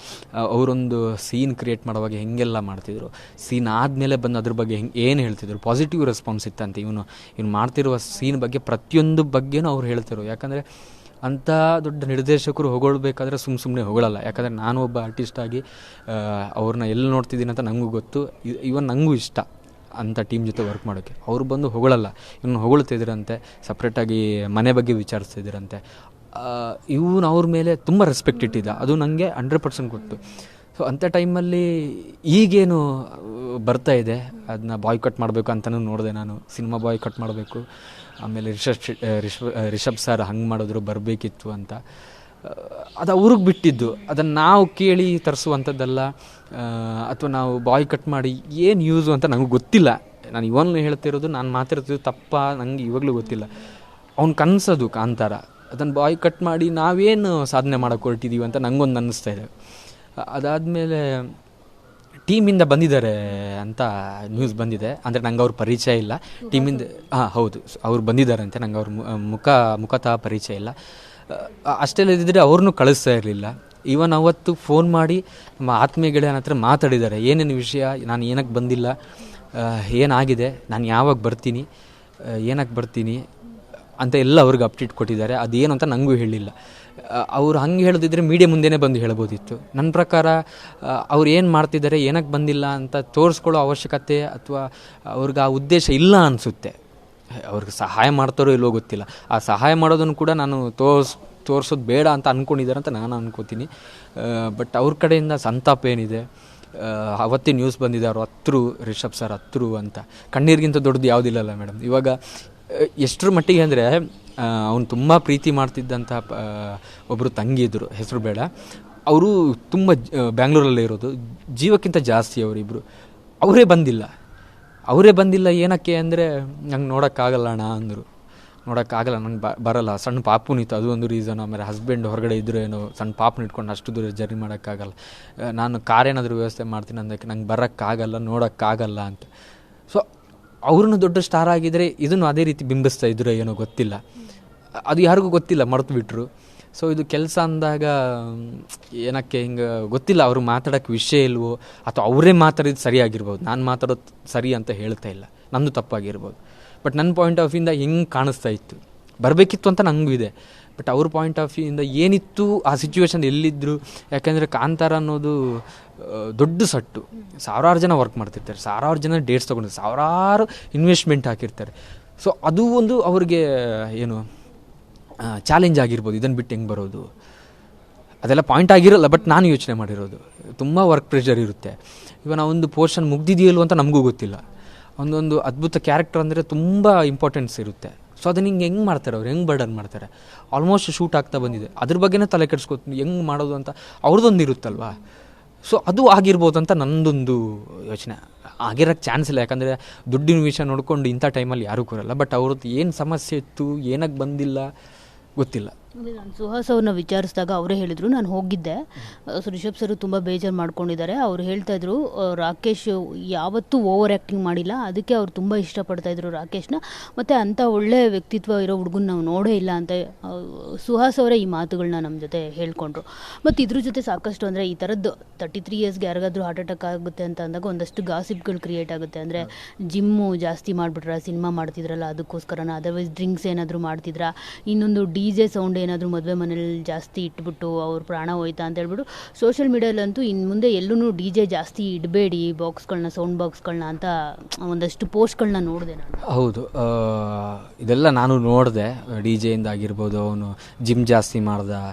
ಅವರೊಂದು ಸೀನ್ ಕ್ರಿಯೇಟ್ ಮಾಡುವಾಗ ಹೆಂಗೆಲ್ಲ ಮಾಡ್ತಿದ್ರು, ಸೀನ್ ಆದಮೇಲೆ ಬಂದು ಅದ್ರ ಬಗ್ಗೆ ಏನು ಹೇಳ್ತಿದ್ರು, ಪಾಸಿಟಿವ್ ರೆಸ್ಪಾನ್ಸ್ ಇತ್ತಂತೆ. ಇವನು ಮಾಡ್ತಿರುವ ಸೀನ್ ಬಗ್ಗೆ ಪ್ರತಿಯೊಂದು ಬಗ್ಗೆನೂ ಅವ್ರು ಹೇಳ್ತಿರು. ಯಾಕಂದರೆ ಅಂಥ ದೊಡ್ಡ ನಿರ್ದೇಶಕರು ಹೊಗಳ್ಬೇಕಾದ್ರೆ ಸುಮ್ಮನೆ ಹೊಗಳಲ್ಲ. ಯಾಕಂದರೆ ನಾನು ಒಬ್ಬ ಆರ್ಟಿಸ್ಟಾಗಿ ಅವ್ರನ್ನ ಎಲ್ಲಿ ನೋಡ್ತಿದ್ದೀನಿ ಅಂತ ನನಗೂ ಗೊತ್ತು. ಇವನ್ ನನಗೂ ಇಷ್ಟ ಅಂಥ ಟೀಮ್ ಜೊತೆ ವರ್ಕ್ ಮಾಡೋಕ್ಕೆ. ಅವ್ರು ಬಂದು ಹೊಗಳಲ್ಲ, ಇವನು ಹೊಗಳ್ತಿದ್ರಂತೆ, ಸಪ್ರೇಟಾಗಿ ಮನೆ ಬಗ್ಗೆ ವಿಚಾರಿಸ್ತಿದ್ರಂತೆ. ಇವನು ಅವ್ರ ಮೇಲೆ ತುಂಬ ರೆಸ್ಪೆಕ್ಟ್ ಇಟ್ಟಿದ್ದ, ಅದು ನನಗೆ 100% ಗೊತ್ತು. ಸೊ ಅಂಥ ಟೈಮಲ್ಲಿ ಈಗೇನು ಬರ್ತಾ ಇದೆ ಅದನ್ನ ಬಾಯ್ಕಟ್ ಮಾಡಬೇಕು ಅಂತಲೂ ನೋಡಿದೆ ನಾನು. ಸಿನಿಮಾ ಬಾಯ್ಕಟ್ ಮಾಡಬೇಕು, ಆಮೇಲೆ ರಿಷಬ್ ಸರ್ ಹಂಗೆ ಮಾಡಿದ್ರು ಬರಬೇಕಿತ್ತು ಅಂತ. ಅದು ಅವ್ರಿಗೆ ಬಿಟ್ಟಿದ್ದು, ಅದನ್ನು ನಾವು ಕೇಳಿ ತರಿಸುವಂಥದ್ದಲ್ಲ, ಅಥವಾ ನಾವು ಬಾಯ್ಕಟ್ ಮಾಡಿ ಏನು ಯೂಸು ಅಂತ ನನಗೆ ಗೊತ್ತಿಲ್ಲ. ನಾನು ಇವಾಗಲೂ ಹೇಳ್ತಿರೋದು, ನಾನು ಮಾತಾಡ್ತಿರೋದು ತಪ್ಪ ನನಗೆ ಇವಾಗಲೂ ಗೊತ್ತಿಲ್ಲ. ಅವ್ನು ಕನಸದು ಕಾಂತಾರ, ಅದನ್ನು ಬಾಯ್ಕಟ್ ಮಾಡಿ ನಾವೇನು ಸಾಧನೆ ಮಾಡೋಕ್ಕೆ ಹೊರಟಿದ್ದೀವಿ ಅಂತ ನನಗೊಂದು ಅನ್ನಿಸ್ತಾ ಇದೆ. ಅದಾದಮೇಲೆ ಟೀಮಿಂದ ಬಂದಿದ್ದಾರೆ ಅಂತ ನ್ಯೂಸ್ ಬಂದಿದೆ. ಅಂದರೆ ನಂಗೆ ಅವ್ರ ಪರಿಚಯ ಇಲ್ಲ ಟೀಮಿಂದ. ಹೌದು, ಅವ್ರು ಬಂದಿದ್ದಾರೆ ಅಂತೆ, ನಂಗೆ ಅವ್ರ ಮುಖತಃ ಪರಿಚಯ ಇಲ್ಲ. ಅಷ್ಟೆಲ್ಲ ಇದ್ದಿದ್ರೆ ಅವ್ರನ್ನೂ ಕಳಿಸ್ತಾ ಇರಲಿಲ್ಲ. ಇವನ್ ಅವತ್ತು ಫೋನ್ ಮಾಡಿ ನಮ್ಮ ಆತ್ಮೀಯ ಗೆಳೆಯನ ಹತ್ರ ಮಾತಾಡಿದ್ದಾರೆ, ಏನೇನು ವಿಷಯ, ನಾನು ಏನಕ್ಕೆ ಬಂದಿಲ್ಲ, ಏನಾಗಿದೆ, ನಾನು ಯಾವಾಗ ಬರ್ತೀನಿ, ಏನಕ್ಕೆ ಬರ್ತೀನಿ ಅಂತ ಎಲ್ಲ ಅವ್ರಿಗೆ ಅಪ್ಡೇಟ್ ಕೊಟ್ಟಿದ್ದಾರೆ. ಅದೇನು ಅಂತ ನನಗೂ ಹೇಳಿಲ್ಲ. ಅವ್ರು ಹಂಗೆ ಹೇಳದಿದ್ದರೆ ಮೀಡಿಯಾ ಮುಂದೆನೇ ಬಂದು ಹೇಳ್ಬೋದಿತ್ತು. ನನ್ನ ಪ್ರಕಾರ ಅವ್ರು ಏನು ಮಾಡ್ತಿದ್ದಾರೆ, ಏನಕ್ಕೆ ಬಂದಿಲ್ಲ ಅಂತ ತೋರಿಸ್ಕೊಳ್ಳೋ ಅವಶ್ಯಕತೆ ಅಥವಾ ಅವ್ರಿಗೆ ಆ ಉದ್ದೇಶ ಇಲ್ಲ ಅನಿಸುತ್ತೆ. ಅವ್ರಿಗೆ ಸಹಾಯ ಮಾಡ್ತಾರೋ ಇಲ್ಲೋ ಗೊತ್ತಿಲ್ಲ. ಆ ಸಹಾಯ ಮಾಡೋದನ್ನು ಕೂಡ ನಾನು ತೋರಿಸೋದು ಬೇಡ ಅಂತ ಅಂದ್ಕೊಂಡಿದ್ದಾರೆ ಅಂತ ನಾನು ಅನ್ಕೋತೀನಿ. ಬಟ್ ಅವ್ರ ಕಡೆಯಿಂದ ಸಂತಾಪ ಏನಿದೆ, ಅವತ್ತೇ ನ್ಯೂಸ್ ಬಂದಿದೆ ಅವರು ಹತ್ರು, ರಿಷಬ್ ಸರ್ ಹತ್ರು ಅಂತ. ಕಣ್ಣೀರಿಗಿಂತ ದೊಡ್ಡದು ಯಾವುದಿಲ್ಲಲ್ಲ ಮೇಡಮ್. ಇವಾಗ ಎಷ್ಟರ ಮಟ್ಟಿಗೆ ಅಂದರೆ ಅವನು ತುಂಬ ಪ್ರೀತಿ ಮಾಡ್ತಿದ್ದಂಥ ಒಬ್ಬರು ತಂಗಿದ್ರು, ಹೆಸರು ಬೇಡ, ಅವರು ತುಂಬ ಬ್ಯಾಂಗ್ಳೂರಲ್ಲೇ ಇರೋದು, ಜೀವಕ್ಕಿಂತ ಜಾಸ್ತಿ ಅವರಿಬ್ಬರು. ಅವರೇ ಬಂದಿಲ್ಲ. ಏನಕ್ಕೆ ಅಂದರೆ ನಂಗೆ ನೋಡೋಕ್ಕಾಗಲ್ಲ ಅಣ್ಣ ಅಂದರು. ನೋಡೋಕ್ಕಾಗಲ್ಲ, ನಂಗೆ ಬರಲ್ಲ, ಸಣ್ಣ ಪಾಪುನಿತ್ತು, ಅದು ಒಂದು ರೀಸನ್. ಆಮೇಲೆ ಹಸ್ಬೆಂಡ್ ಹೊರಗಡೆ ಇದ್ದರೂ ಏನೋ ಸಣ್ಣ ಪಾಪನ ಇಟ್ಕೊಂಡು ಅಷ್ಟು ದೂರ ಜರ್ನಿ ಮಾಡೋಕ್ಕಾಗಲ್ಲ, ನಾನು ಕಾರ್ ಏನಾದರೂ ವ್ಯವಸ್ಥೆ ಮಾಡ್ತೀನಿ ಅಂದಕ್ಕೆ ನಂಗೆ ಬರೋಕ್ಕಾಗಲ್ಲ, ನೋಡೋಕ್ಕಾಗಲ್ಲ ಅಂತ. ಸೊ ಅವ್ರನ್ನೂ ದೊಡ್ಡ ಸ್ಟಾರ್ ಆಗಿದ್ದರೆ ಇದನ್ನು ಅದೇ ರೀತಿ ಬಿಂಬಿಸ್ತಾ ಇದ್ರು ಏನೋ ಗೊತ್ತಿಲ್ಲ, ಅದು ಯಾರಿಗೂ ಗೊತ್ತಿಲ್ಲ, ಮರೆತು ಬಿಟ್ಟರು. ಸೊ ಇದು ಕೆಲಸ ಅಂದಾಗ ಏನಕ್ಕೆ ಹಿಂಗೆ ಗೊತ್ತಿಲ್ಲ, ಅವರು ಮಾತಾಡೋಕ್ಕೆ ವಿಷಯ ಇಲ್ವೋ ಅಥವಾ ಅವರೇ ಮಾತಾಡಿದ್ದು ಸರಿಯಾಗಿರ್ಬೋದು, ನಾನು ಮಾತಾಡೋದು ಸರಿ ಅಂತ ಹೇಳ್ತಾ ಇಲ್ಲ, ನಂದು ತಪ್ಪಾಗಿರ್ಬೋದು. ಬಟ್ ನನ್ನ ಪಾಯಿಂಟ್ ಆಫ್ ವ್ಯೂಯಿಂದ ಹೆಂಗೆ ಕಾಣಿಸ್ತಾ ಇತ್ತು, ಬರಬೇಕಿತ್ತು ಅಂತ ನನಗೂ ಇದೆ. ಬಟ್ ಅವ್ರ ಪಾಯಿಂಟ್ ಆಫ್ ವ್ಯೂಯಿಂದ ಏನಿತ್ತು, ಆ ಸಿಚುವೇಶನ್ ಎಲ್ಲಿದ್ದರು. ಯಾಕೆಂದರೆ ಕಾಂತಾರ ಅನ್ನೋದು ದೊಡ್ಡ ಸಟ್ಟು, ಸಾವಿರಾರು ಜನ ವರ್ಕ್ ಮಾಡ್ತಿರ್ತಾರೆ, ಸಾವಿರಾರು ಜನ ಡೇಟ್ಸ್ ತೊಗೊಂಡಿರ್ತಾರೆ, ಸಾವಿರಾರು ಇನ್ವೆಸ್ಟ್ಮೆಂಟ್ ಹಾಕಿರ್ತಾರೆ. ಸೊ ಅದು ಒಂದು ಅವ್ರಿಗೆ ಏನು ಚಾಲೆಂಜ್ ಆಗಿರ್ಬೋದು, ಇದನ್ನು ಬಿಟ್ಟು ಹೆಂಗೆ ಬರೋದು, ಅದೆಲ್ಲ ಪಾಯಿಂಟ್ ಆಗಿರಲ್ಲ. ಬಟ್ ನಾನು ಯೋಚನೆ ಮಾಡಿರೋದು ತುಂಬ ವರ್ಕ್ ಪ್ರೆಷರ್ ಇರುತ್ತೆ. ಇವಾಗ ನಾವೊಂದು ಪೋರ್ಷನ್ ಮುಗ್ದಿದೆಯಲ್ವ ಅಂತ ನಮಗೂ ಗೊತ್ತಿಲ್ಲ. ಒಂದೊಂದು ಅದ್ಭುತ ಕ್ಯಾರೆಕ್ಟರ್ ಅಂದರೆ ತುಂಬ ಇಂಪಾರ್ಟೆನ್ಸ್ ಇರುತ್ತೆ. ಸೊ ಅದನ್ನು ಹೆಂಗೆ ಮಾಡ್ತಾರೆ, ಅವ್ರು ಹೆಂಗೆ ಬರ್ಡನ್ ಮಾಡ್ತಾರೆ. ಆಲ್ಮೋಸ್ಟ್ ಶೂಟ್ ಆಗ್ತಾ ಬಂದಿದೆ, ಅದ್ರ ಬಗ್ಗೆನೇ ತಲೆ ಕೆಡಿಸ್ಕೊತೀನಿ, ಹೆಂಗೆ ಮಾಡೋದು ಅಂತ ಅವ್ರದ್ದೊಂದು ಇರುತ್ತಲ್ವ. ಸೊ ಅದು ಆಗಿರ್ಬೋದು ಅಂತ ನನ್ನದೊಂದು ಯೋಚನೆ. ಆಗಿರೋಕ್ಕೆ ಚಾನ್ಸ್ ಇಲ್ಲ, ಯಾಕಂದರೆ ದುಡ್ಡಿನ ವಿಷಯ ನೋಡ್ಕೊಂಡು ಇಂಥ ಟೈಮಲ್ಲಿ ಯಾರೂ ಕೂರಲ್ಲ. ಬಟ್ ಅವ್ರದ್ದು ಏನು ಸಮಸ್ಯೆ ಇತ್ತು, ಏನಕ್ಕೆ ಬಂದಿಲ್ಲ ಗೊತ್ತಿಲ್ಲ. ನಾನು ಸುಹಾಸ್ ಅವ್ರನ್ನ ವಿಚಾರಿಸಿದಾಗ ಅವರೇ ಹೇಳಿದರು, ನಾನು ಹೋಗಿದ್ದೆ, ರಿಷಬ್ ಸರ್ ತುಂಬ ಬೇಜಾರು ಮಾಡ್ಕೊಂಡಿದ್ದಾರೆ. ಅವ್ರು ಹೇಳ್ತಾಯಿದ್ರು ರಾಕೇಶ್ ಯಾವತ್ತೂ ಓವರ್ ಆ್ಯಕ್ಟಿಂಗ್ ಮಾಡಿಲ್ಲ, ಅದಕ್ಕೆ ಅವ್ರು ತುಂಬ ಇಷ್ಟಪಡ್ತಾಯಿದ್ರು ರಾಕೇಶ್ನ, ಮತ್ತು ಅಂಥ ಒಳ್ಳೆ ವ್ಯಕ್ತಿತ್ವ ಇರೋ ಹುಡುಗನ ನಾವು ನೋಡೇ ಇಲ್ಲ ಅಂತ ಸುಹಾಸ್ ಅವರೇ ಈ ಮಾತುಗಳನ್ನ ನಮ್ಮ ಜೊತೆ ಹೇಳ್ಕೊಂಡ್ರು. ಮತ್ತು ಇದ್ರ ಜೊತೆ ಸಾಕಷ್ಟು ಅಂದರೆ ಈ ಥರದ್ದು 33 ಇಯರ್ಸ್ಗೆ ಯಾರಿಗಾದ್ರೂ ಹಾರ್ಟ್ ಅಟ್ಯಾಕ್ ಆಗುತ್ತೆ ಅಂತ ಅಂದಾಗ ಒಂದಷ್ಟು ಗಾಸಿಪ್ಗಳು ಕ್ರಿಯೇಟ್ ಆಗುತ್ತೆ. ಅಂದರೆ ಜಿಮ್ಮು ಜಾಸ್ತಿ ಮಾಡಿಬಿಟ್ರ, ಸಿನಿಮಾ ಮಾಡ್ತಿದ್ರಲ್ಲ ಅದಕ್ಕೋಸ್ಕರನ, ಅದರ್ವೈಸ್ ಡ್ರಿಂಕ್ಸ್ ಏನಾದರೂ ಮಾಡ್ತಿದ್ರಾ, ಇನ್ನೊಂದು DJ ಸೌಂಡ್ ಏನಾದರೂ ಮದುವೆ ಮನೇಲಿ ಜಾಸ್ತಿ ಇಟ್ಬಿಟ್ಟು ಅವ್ರ ಪ್ರಾಣ ಹೋಯ್ತಾ ಅಂತ ಹೇಳ್ಬಿಟ್ಟು ಸೋಷಿಯಲ್ ಮೀಡಿಯಾಲಂತೂ ಇನ್ನು ಮುಂದೆ ಎಲ್ಲೂ DJ ಜಾಸ್ತಿ ಇಡಬೇಡಿ, ಬಾಕ್ಸ್ಗಳನ್ನ, ಸೌಂಡ್ ಬಾಕ್ಸ್ಗಳನ್ನ ಅಂತ ಒಂದಷ್ಟು ಪೋಸ್ಟ್ಗಳನ್ನ ನೋಡಿದೆ ನಾನು. ಹೌದು, ಇದೆಲ್ಲ ನಾನು ನೋಡಿದೆ. DJ ಆಗಿರ್ಬೋದು, ಅವನು ಜಿಮ್ ಜಾಸ್ತಿ ಮಾಡ್ದ.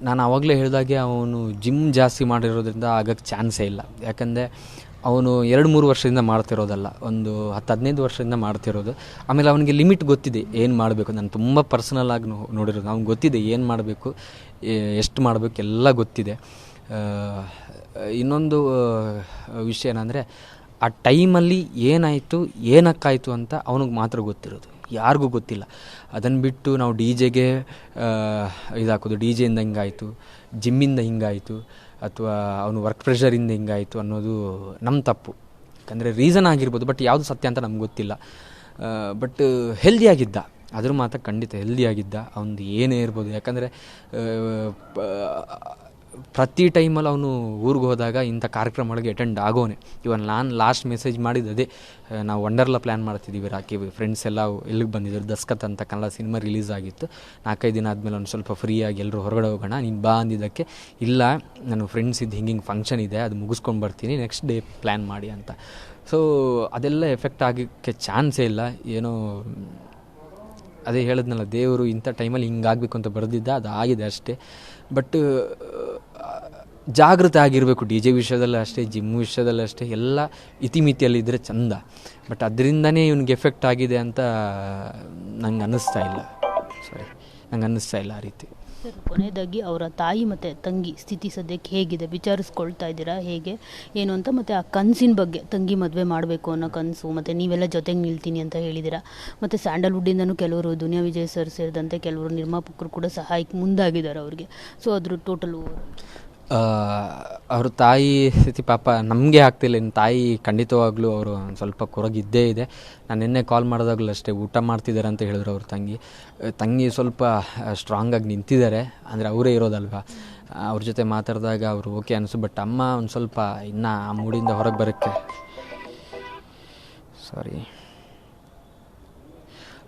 ನಾನು ಆವಾಗಲೇ ಹೇಳಿದಾಗೆ ಅವನು ಜಿಮ್ ಜಾಸ್ತಿ ಮಾಡಿರೋದ್ರಿಂದ ಆಗೋಕ್ಕೆ ಚಾನ್ಸೇ ಇಲ್ಲ. ಯಾಕಂದರೆ ಅವನು 2-3 ವರ್ಷದಿಂದ ಮಾಡ್ತಿರೋದಲ್ಲ, ಒಂದು 10-15 ವರ್ಷದಿಂದ ಮಾಡ್ತಿರೋದು. ಆಮೇಲೆ ಅವನಿಗೆ ಲಿಮಿಟ್ ಗೊತ್ತಿದೆ ಏನು ಮಾಡಬೇಕು. ನಾನು ತುಂಬ ಪರ್ಸನಲ್ ಆಗಿ ನೋಡಿರೋದು, ಅವ್ನಿಗೆ ಗೊತ್ತಿದೆ ಏನು ಮಾಡಬೇಕು, ಎಷ್ಟು ಮಾಡಬೇಕು, ಎಲ್ಲ ಗೊತ್ತಿದೆ. ಇನ್ನೊಂದು ವಿಷಯ ಏನಂದರೆ ಆ ಟೈಮಲ್ಲಿ ಏನಾಯಿತು, ಏನಕ್ಕಾಯಿತು ಅಂತ ಅವನಿಗೆ ಮಾತ್ರ ಗೊತ್ತಿರೋದು, ಯಾರಿಗೂ ಗೊತ್ತಿಲ್ಲ. ಅದನ್ನು ಬಿಟ್ಟು ನಾವು DJಗೆ ಇದಾಕೋದು, DJಯಿಂದ ಹಿಂಗಾಯಿತು, ಜಿಮ್ಮಿಂದ ಹಿಂಗಾಯಿತು, ಅಥವಾ ಅವನು ವರ್ಕ್ ಪ್ರೆಷರಿಂದ ಹಿಂಗಾಯಿತು ಅನ್ನೋದು ನಮ್ಮ ತಪ್ಪು. ಯಾಕಂದರೆ ರೀಸನ್ ಆಗಿರ್ಬೋದು, ಬಟ್ ಯಾವುದು ಸತ್ಯ ಅಂತ ನಮ್ಗೆ ಗೊತ್ತಿಲ್ಲ. ಬಟ್ ಹೆಲ್ದಿಯಾಗಿದ್ದ, ಅದ್ರ ಮಾತ್ರ ಖಂಡಿತ ಹೆಲ್ದಿಯಾಗಿದ್ದ. ಅವನದು ಏನೇ ಇರ್ಬೋದು. ಯಾಕಂದರೆ ಪ್ರತಿ ಟೈಮಲ್ಲಿ ಅವನು ಊರಿಗೆ ಹೋದಾಗ ಇಂಥ ಕಾರ್ಯಕ್ರಮಗಳಿಗೆ ಅಟೆಂಡ್ ಆಗೋನೆ. ಇವಾಗ ನಾನು ಲಾಸ್ಟ್ ಮೆಸೇಜ್ ಮಾಡಿದ್ದು ಅದೇ, ನಾವು ವಂಡರ್ಲಾ ಪ್ಲ್ಯಾನ್ ಮಾಡ್ತಿದ್ದೀವಿ, ರಾಕಿ ಫ್ರೆಂಡ್ಸ್ ಎಲ್ಲ ಎಲ್ಲಿಗೆ ಬಂದಿದ್ದರು, ದಸ್ಕತ್ ಅಂತ ಕನ್ನಡ ಸಿನಿಮಾ ರಿಲೀಸ್ ಆಗಿತ್ತು. 4-5 ದಿನ ಆದಮೇಲೆ ಒಂದು ಸ್ವಲ್ಪ ಫ್ರೀಯಾಗಿ ಎಲ್ಲರೂ ಹೊರಗಡೆ ಹೋಗೋಣ, ನೀನು ಬಾ ಅಂದಿದ್ದಕ್ಕೆ, ಇಲ್ಲ ನನ್ನ ಫ್ರೆಂಡ್ಸ್ ಇದು ಹಿಂಗೆ ಫಂಕ್ಷನ್ ಇದೆ, ಅದು ಮುಗಿಸ್ಕೊಂಡು ಬರ್ತೀನಿ, ನೆಕ್ಸ್ಟ್ ಡೇ ಪ್ಲ್ಯಾನ್ ಮಾಡಿ ಅಂತ. ಸೊ ಅದೆಲ್ಲ ಎಫೆಕ್ಟ್ ಆಗೋಕ್ಕೆ ಚಾನ್ಸೇ ಇಲ್ಲ. ಏನೋ ಅದೇ ಹೇಳಿದ್ನಲ್ಲ, ದೇವರು ಇಂಥ ಟೈಮಲ್ಲಿ ಹಿಂಗಾಗಬೇಕು ಅಂತ ಬರೆದಿದ್ದ, ಅದು ಆಗಿದೆ ಅಷ್ಟೇ. ಬಟ್ ಜಾಗೃತಿ ಆಗಿರಬೇಕು. DJ ವಿಷಯದಲ್ಲೂ ಅಷ್ಟೇ, ಜಿಮ್ ವಿಷಯದಲ್ಲೂ ಅಷ್ಟೇ, ಎಲ್ಲ ಇತಿಮಿತಿಯಲ್ಲಿದ್ದರೆ ಚಂದ. ಬಟ್ ಅದರಿಂದನೇ ಇವ್ನಿಗೆ ಎಫೆಕ್ಟ್ ಆಗಿದೆ ಅಂತ ನಂಗೆ ಅನ್ನಿಸ್ತಾ ಇಲ್ಲ ಆ ರೀತಿ. ಸರ್, ಕೊನೆಯದಾಗಿ ಅವರ ತಾಯಿ ಮತ್ತು ತಂಗಿ ಸ್ಥಿತಿ ಸದ್ಯಕ್ಕೆ ಹೇಗಿದೆ, ವಿಚಾರಿಸ್ಕೊಳ್ತಾ ಇದ್ದೀರಾ ಹೇಗೆ ಏನು ಅಂತ? ಮತ್ತು ಆ ಕನಸಿನ ಬಗ್ಗೆ, ತಂಗಿ ಮದುವೆ ಮಾಡಬೇಕು ಅನ್ನೋ ಕನಸು, ಮತ್ತು ನೀವೆಲ್ಲ ಜೊತೆಗೆ ನಿಲ್ತೀನಿ ಅಂತ ಹೇಳಿದ್ದೀರಾ. ಮತ್ತು ಸ್ಯಾಂಡಲ್ವುಡ್ಡಿಂದನೂ ಕೆಲವರು, ದುನಿಯಾ ವಿಜಯ್ ಸರ್ ಸೇರಿದಂತೆ ಕೆಲವರು ನಿರ್ಮಾಪಕರು ಕೂಡ ಸಹಾಯಕ್ಕೆ ಮುಂದಾಗಿದ್ದಾರೆ ಅವ್ರಿಗೆ. ಸೊ ಅದ್ರ ಟೋಟಲು ಅವ್ರ ತಾಯಿ ಸ್ಥಿತಿ ಪಾಪ ನಮಗೆ ಆಗ್ತಿಲ್ಲ. ಇನ್ನು ತಾಯಿ ಖಂಡಿತವಾಗ್ಲೂ ಅವರು ಒಂದು ಸ್ವಲ್ಪ ಕೊರಗಿದ್ದೇ ಇದೆ. ನಾನು ನಿನ್ನೆ ಕಾಲ್ ಮಾಡಿದಾಗಲೂ ಅಷ್ಟೇ ಊಟ ಮಾಡ್ತಿದ್ದಾರೆ ಅಂತ ಹೇಳಿದ್ರು ಅವ್ರ ತಂಗಿ ಸ್ವಲ್ಪ ಸ್ಟ್ರಾಂಗಾಗಿ ನಿಂತಿದ್ದಾರೆ. ಅಂದರೆ ಅವರೇ ಇರೋದಲ್ವ, ಅವ್ರ ಜೊತೆ ಮಾತಾಡಿದಾಗ ಅವರು ಓಕೆ ಅನಿಸು. ಬಟ್ ಅಮ್ಮ ಒಂದು ಸ್ವಲ್ಪ ಇನ್ನೂ ಆ ಮೂಡಿಂದ ಹೊರಗೆ ಬರೋಕ್ಕೆ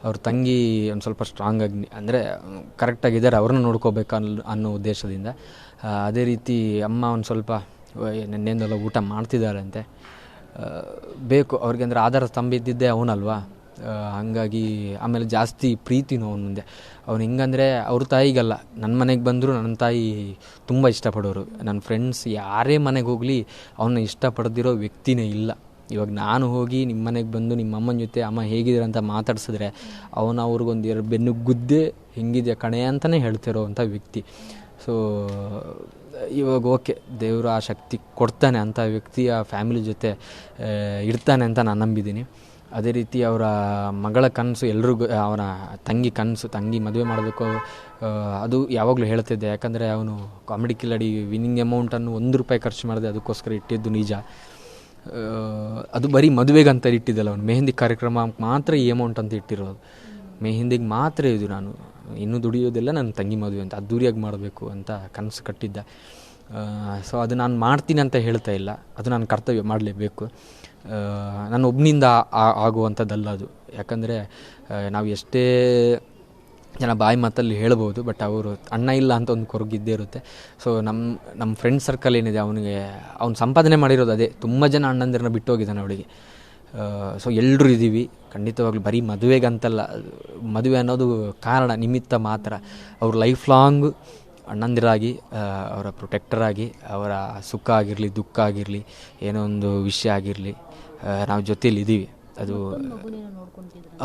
ಅವ್ರ ತಂಗಿ ಒಂದು ಸ್ವಲ್ಪ ಸ್ಟ್ರಾಂಗಾಗಿ ಅಂದರೆ ಕರೆಕ್ಟಾಗಿದ್ದಾರೆ, ಅವ್ರನ್ನ ನೋಡ್ಕೋಬೇಕು ಅನ್ನೋ ಉದ್ದೇಶದಿಂದ. ಅದೇ ರೀತಿ ಅಮ್ಮ ಒಂದು ಸ್ವಲ್ಪ ನೆನ್ನೆಯಿಂದೆಲ್ಲ ಊಟ ಮಾಡ್ತಿದ್ದಾರಂತೆ. ಬೇಕು ಅವ್ರಿಗೆ, ಅಂದರೆ ಆಧಾರ ಸ್ತಂಭ ಇದ್ದಿದ್ದೇ ಅವನಲ್ವಾ, ಹಾಗಾಗಿ ಆಮೇಲೆ ಜಾಸ್ತಿ ಪ್ರೀತಿನೂ ಅವನ ಮುಂದೆ. ಅವ್ನು ಹೆಂಗಂದರೆ ಅವ್ರ ತಾಯಿಗಲ್ಲ, ನನ್ನ ಮನೆಗೆ ಬಂದರೂ ನನ್ನ ತಾಯಿ ತುಂಬ ಇಷ್ಟಪಡೋರು. ನನ್ನ ಫ್ರೆಂಡ್ಸ್ ಯಾರೇ ಮನೆಗೆ ಹೋಗಲಿ ಅವನ್ನ ಇಷ್ಟಪಡ್ದಿರೋ ವ್ಯಕ್ತಿನೇ ಇಲ್ಲ. ಇವಾಗ ನಾನು ಹೋಗಿ ನಿಮ್ಮ ಮನೆಗೆ ಬಂದು ನಿಮ್ಮ ಅಮ್ಮನ ಜೊತೆ ಅಮ್ಮ ಹೇಗಿದ್ದಾರೆ ಅಂತ ಮಾತಾಡ್ಸಿದ್ರೆ ಅವ್ರಿಗೊಂದು ಎರಡು ಬೆನ್ನು ಗುದ್ದೆ ಹೆಂಗಿದೆ ಕಣೆ ಅಂತಲೇ ಹೇಳ್ತಿರೋ ಅಂಥ ವ್ಯಕ್ತಿ. ಸೊ ಇವಾಗ ಓಕೆ, ದೇವರು ಆ ಶಕ್ತಿ ಕೊಡ್ತಾನೆ, ಅಂಥ ವ್ಯಕ್ತಿ ಆ ಫ್ಯಾಮಿಲಿ ಜೊತೆ ಇರ್ತಾನೆ ಅಂತ ನಾನು ನಂಬಿದ್ದೀನಿ. ಅದೇ ರೀತಿ ಅವರ ಮಗಳ ಕನಸು ಎಲ್ರಿಗೂ, ಅವನ ತಂಗಿ ಮದುವೆ ಮಾಡಬೇಕು, ಅದು ಯಾವಾಗಲೂ ಹೇಳ್ತಿದ್ದೆ. ಯಾಕಂದರೆ ಅವನು ಕಾಮಿಡಿ ಕಿಲಾಡಿ ವಿನ್ನಿಂಗ್ ಅಮೌಂಟನ್ನು ₹1 ಖರ್ಚು ಮಾಡಿದೆ, ಅದಕ್ಕೋಸ್ಕರ ಇಟ್ಟಿದ್ದು ನಿಜ. ಅದು ಬರೀ ಮದುವೆಗಂತ ಇಟ್ಟಿದ್ದಲ್ಲ, ಅವನು ಮೆಹಂದಿ ಕಾರ್ಯಕ್ರಮ ಮಾತ್ರ ಈ ಅಮೌಂಟ್ ಅಂತ ಇಟ್ಟಿರೋದು. ಮೆಹಂದಿಗೆ ಮಾತ್ರ ಇದು, ನಾನು ಇನ್ನೂ ದುಡಿಯೋದೆಲ್ಲ ನನ್ನ ತಂಗಿ ಮದುವೆ ಅಂತ ಅದ್ದೂರಿಯಾಗಿ ಮಾಡಬೇಕು ಅಂತ ಕನಸು ಕಟ್ಟಿದ್ದ. ಸೊ ಅದು ನಾನು ಮಾಡ್ತೀನಿ ಅಂತ ಹೇಳ್ತಾ ಇಲ್ಲ, ಅದು ನಾನು ಕರ್ತವ್ಯ ಮಾಡಲೇಬೇಕು. ನಾನು ಒಬ್ಬನಿಂದ ಆಗುವಂಥದ್ದಲ್ಲ ಅದು. ಯಾಕಂದರೆ ನಾವು ಎಷ್ಟೇ ಜನ ಬಾಯಿ ಮಾತಲ್ಲಿ ಹೇಳ್ಬೋದು, ಬಟ್ ಅವರು ಅಣ್ಣ ಇಲ್ಲ ಅಂತ ಒಂದು ಕೊರಗಿದ್ದೇ ಇರುತ್ತೆ. ಸೊ ನಮ್ಮ ಫ್ರೆಂಡ್ ಸರ್ಕಲ್ ಏನಿದೆ, ಅವ್ನು ಸಂಪಾದನೆ ಮಾಡಿರೋದು ಅದೇ. ತುಂಬ ಜನ ಅಣ್ಣಂದಿರನ್ನ ಬಿಟ್ಟು ಹೋಗಿದ್ದಾನೆ ಅವಳಿಗೆ. ಸೊ ಎಲ್ಲರೂ ಇದ್ದೀವಿ ಖಂಡಿತವಾಗ್ಲೂ, ಬರೀ ಮದುವೆಗಂತಲ್ಲ. ಮದುವೆ ಅನ್ನೋದು ಕಾರಣ, ನಿಮಿತ್ತ ಮಾತ್ರ. ಅವ್ರ ಲೈಫ್ ಲಾಂಗ್ ಅಣ್ಣಂದಿರಾಗಿ, ಅವರ ಪ್ರೊಟೆಕ್ಟರಾಗಿ, ಅವರ ಸುಖ ಆಗಿರಲಿ ದುಃಖ ಆಗಿರಲಿ ಏನೋ ಒಂದು ವಿಷಯ ಆಗಿರಲಿ, ನಾವು ಜೊತೆಯಲ್ಲಿದ್ದೀವಿ. ಅದು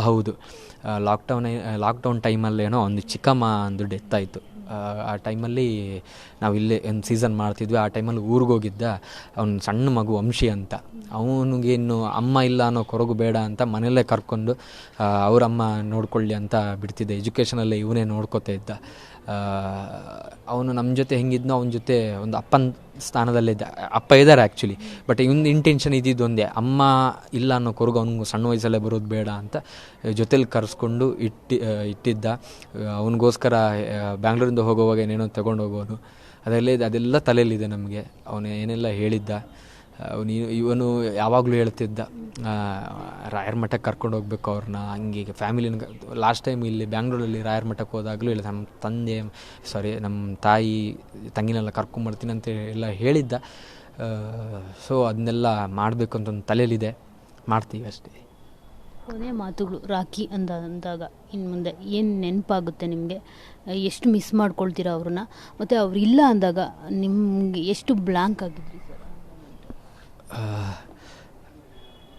ಹೌದು. ಲಾಕ್ಡೌನ್ ಟೈಮಲ್ಲೇನೋ ಒಂದು ಚಿಕ್ಕಮ್ಮ ಒಂದು ಡೆತ್ ಆಯಿತು. ಆ ಟೈಮಲ್ಲಿ ನಾವು ಇಲ್ಲೇ ಒಂದು ಸೀಸನ್ ಮಾಡ್ತಿದ್ವಿ. ಆ ಟೈಮಲ್ಲಿ ಊರಿಗೆ ಹೋಗಿದ್ದ ಅವ್ನ ಸಣ್ಣ ಮಗು ವಂಶಿ ಅಂತ. ಅವನಿಗೇನು ಅಮ್ಮ ಇಲ್ಲ ಅನ್ನೋ ಕೊರಗು ಬೇಡ ಅಂತ ಮನೆಯಲ್ಲೇ ಕರ್ಕೊಂಡು ಅವರಮ್ಮ ನೋಡ್ಕೊಳ್ಳಿ ಅಂತ ಬಿಡ್ತಿದ್ದೆ. ಎಜುಕೇಷನಲ್ಲೇ ಇವನೇ ನೋಡ್ಕೋತಾ ಇದ್ದ. ಅವನು ನಮ್ಮ ಜೊತೆ ಹೆಂಗಿದ್ನೋ ಅವನ ಜೊತೆ ಒಂದು ಅಪ್ಪನ ಸ್ಥಾನದಲ್ಲಿದ್ದ. ಅಪ್ಪ ಇದ್ದಾರೆ ಆ್ಯಕ್ಚುಲಿ, ಬಟ್ ಇವನ ಇಂಟೆನ್ಷನ್ ಇದ್ದಿದ್ದು ಒಂದೇ, ಅಮ್ಮ ಇಲ್ಲ ಅನ್ನೋ ಕೊರಗು ಅವ್ನಿಗೆ ಸಣ್ಣ ವಯಸ್ಸಲ್ಲೇ ಬರೋದು ಬೇಡ ಅಂತ ಜೊತೇಲಿ ಕರೆಸ್ಕೊಂಡು ಇಟ್ಟಿದ್ದ. ಅವನಿಗೋಸ್ಕರ ಬ್ಯಾಂಗ್ಳೂರಿಂದ ಹೋಗೋವಾಗ ಏನೇನೋ ತೊಗೊಂಡು ಹೋಗೋನು, ಅದೆಲ್ಲ ತಲೆಯಲ್ಲಿದೆ ನಮಗೆ. ಅವನು ಏನೆಲ್ಲ ಹೇಳಿದ್ದ. ಇವನು ಯಾವಾಗಲೂ ಹೇಳ್ತಿದ್ದ, ರಾಯರ ಮಠಕ್ಕೆ ಕರ್ಕೊಂಡು ಹೋಗ್ಬೇಕು ಅವ್ರನ್ನ, ಹಂಗೆ ಫ್ಯಾಮಿಲಿನ. ಲಾಸ್ಟ್ ಟೈಮ್ ಇಲ್ಲಿ ಬ್ಯಾಂಗ್ಳೂರಲ್ಲಿ ರಾಯರ ಮಠಕ್ಕೆ ಹೋದಾಗಲೂ ಇಲ್ಲ, ನಮ್ಮ ತಾಯಿ ತಂಗಿನೆಲ್ಲ ಕರ್ಕೊಂಬರ್ತೀನಿ ಅಂತ ಎಲ್ಲ ಹೇಳಿದ್ದ. ಸೊ ಅದನ್ನೆಲ್ಲ ಮಾಡಬೇಕು ಅಂತ ಒಂದು ತಲೆಯಲ್ಲಿದೆ, ಮಾಡ್ತೀವಿ ಅಷ್ಟೇ. ಕೊನೆ ಮಾತುಗಳು ರಾಖಿ ಅಂದಾಗ ಇನ್ನು ಮುಂದೆ ಏನು ನೆನಪಾಗುತ್ತೆ ನಿಮಗೆ? ಎಷ್ಟು ಮಿಸ್ ಮಾಡ್ಕೊಳ್ತೀರಾ ಅವ್ರನ್ನ? ಮತ್ತು ಅವ್ರಿಲ್ಲ ಅಂದಾಗ ನಿಮಗೆ ಎಷ್ಟು ಬ್ಲ್ಯಾಂಕ್ ಆಗಿದ್ರಿ?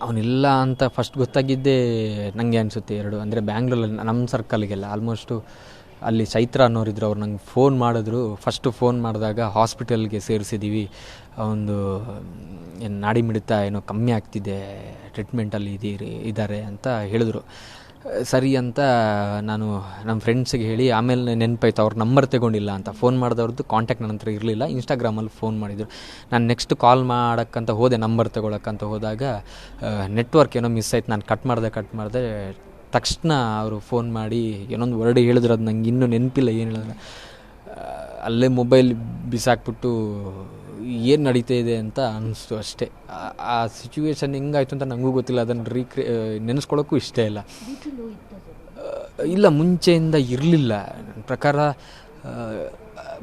ಅವನಿಲ್ಲ ಅಂತ ಫಸ್ಟ್ ಗೊತ್ತಾಗಿದ್ದೇ ನನಗೆ ಅನಿಸುತ್ತೆ ಎರಡು. ಅಂದರೆ ಬ್ಯಾಂಗ್ಳೂರಲ್ಲಿ ನಮ್ಮ ಸರ್ಕಲ್ಗೆಲ್ಲ ಆಲ್ಮೋಸ್ಟು ಅಲ್ಲಿ ಚೈತ್ರ ಅನ್ನೋರಿದ್ರು, ಅವ್ರು ನಂಗೆ ಫೋನ್ ಮಾಡಿದ್ರು. ಫಸ್ಟು ಫೋನ್ ಮಾಡಿದಾಗ ಹಾಸ್ಪಿಟಲ್ಗೆ ಸೇರಿಸಿದ್ದೀವಿ, ಒಂದು ಏನು ನಾಡಿ ಮಿಡಿತ ಏನೋ ಕಮ್ಮಿ ಆಗ್ತಿದೆ, ಟ್ರೀಟ್ಮೆಂಟಲ್ಲಿ ಇದ್ದಾರೆ ಅಂತ ಹೇಳಿದ್ರು. ಸರಿ ಅಂತ ನಾನು ನಮ್ಮ ಫ್ರೆಂಡ್ಸಿಗೆ ಹೇಳಿ, ಆಮೇಲೆ ನೆನಪಾಯ್ತು ಅವ್ರ ನಂಬರ್ ತಗೊಂಡಿಲ್ಲ ಅಂತ. ಫೋನ್ ಮಾಡಿದವ್ರದ್ದು ಕಾಂಟ್ಯಾಕ್ಟ್ ನನ್ನ ಹತ್ರ ಇರಲಿಲ್ಲ, ಇನ್ಸ್ಟಾಗ್ರಾಮಲ್ಲಿ ಫೋನ್ ಮಾಡಿದರು. ನಾನು ನೆಕ್ಸ್ಟ್ ಕಾಲ್ ಮಾಡೋಕ್ಕಂತ ಹೋದೆ, ನಂಬರ್ ತೊಗೊಳಕ್ಕಂತ ಹೋದಾಗ ನೆಟ್ವರ್ಕ್ ಏನೋ ಮಿಸ್ ಆಯ್ತು. ನಾನು ಕಟ್ ಮಾಡಿದೆ. ತಕ್ಷಣ ಅವರು ಫೋನ್ ಮಾಡಿ ಏನೊಂದು ವರ್ಡ್ ಹೇಳಿದ್ರು, ಅದು ನಂಗೆ ಇನ್ನೂ ನೆನಪಿಲ್ಲ ಏನು ಹೇಳಿದ್ರೆ. ಅಲ್ಲೇ ಮೊಬೈಲ್ ಬಿಸಾಕ್ಬಿಟ್ಟು ಏನು ನಡೀತಾ ಇದೆ ಅಂತ ಅನ್ನಿಸ್ತು ಅಷ್ಟೇ. ಆ ಸಿಚುವೇಶನ್ ಹೆಂಗಾಯ್ತು ಅಂತ ನನಗೂ ಗೊತ್ತಿಲ್ಲ, ಅದನ್ನು ನೆನೆಸ್ಕೊಳ್ಳೋಕ್ಕೂ ಇಷ್ಟ ಇಲ್ಲ. ಮುಂಚೆಯಿಂದ ಇರಲಿಲ್ಲ ನನ್ನ ಪ್ರಕಾರ.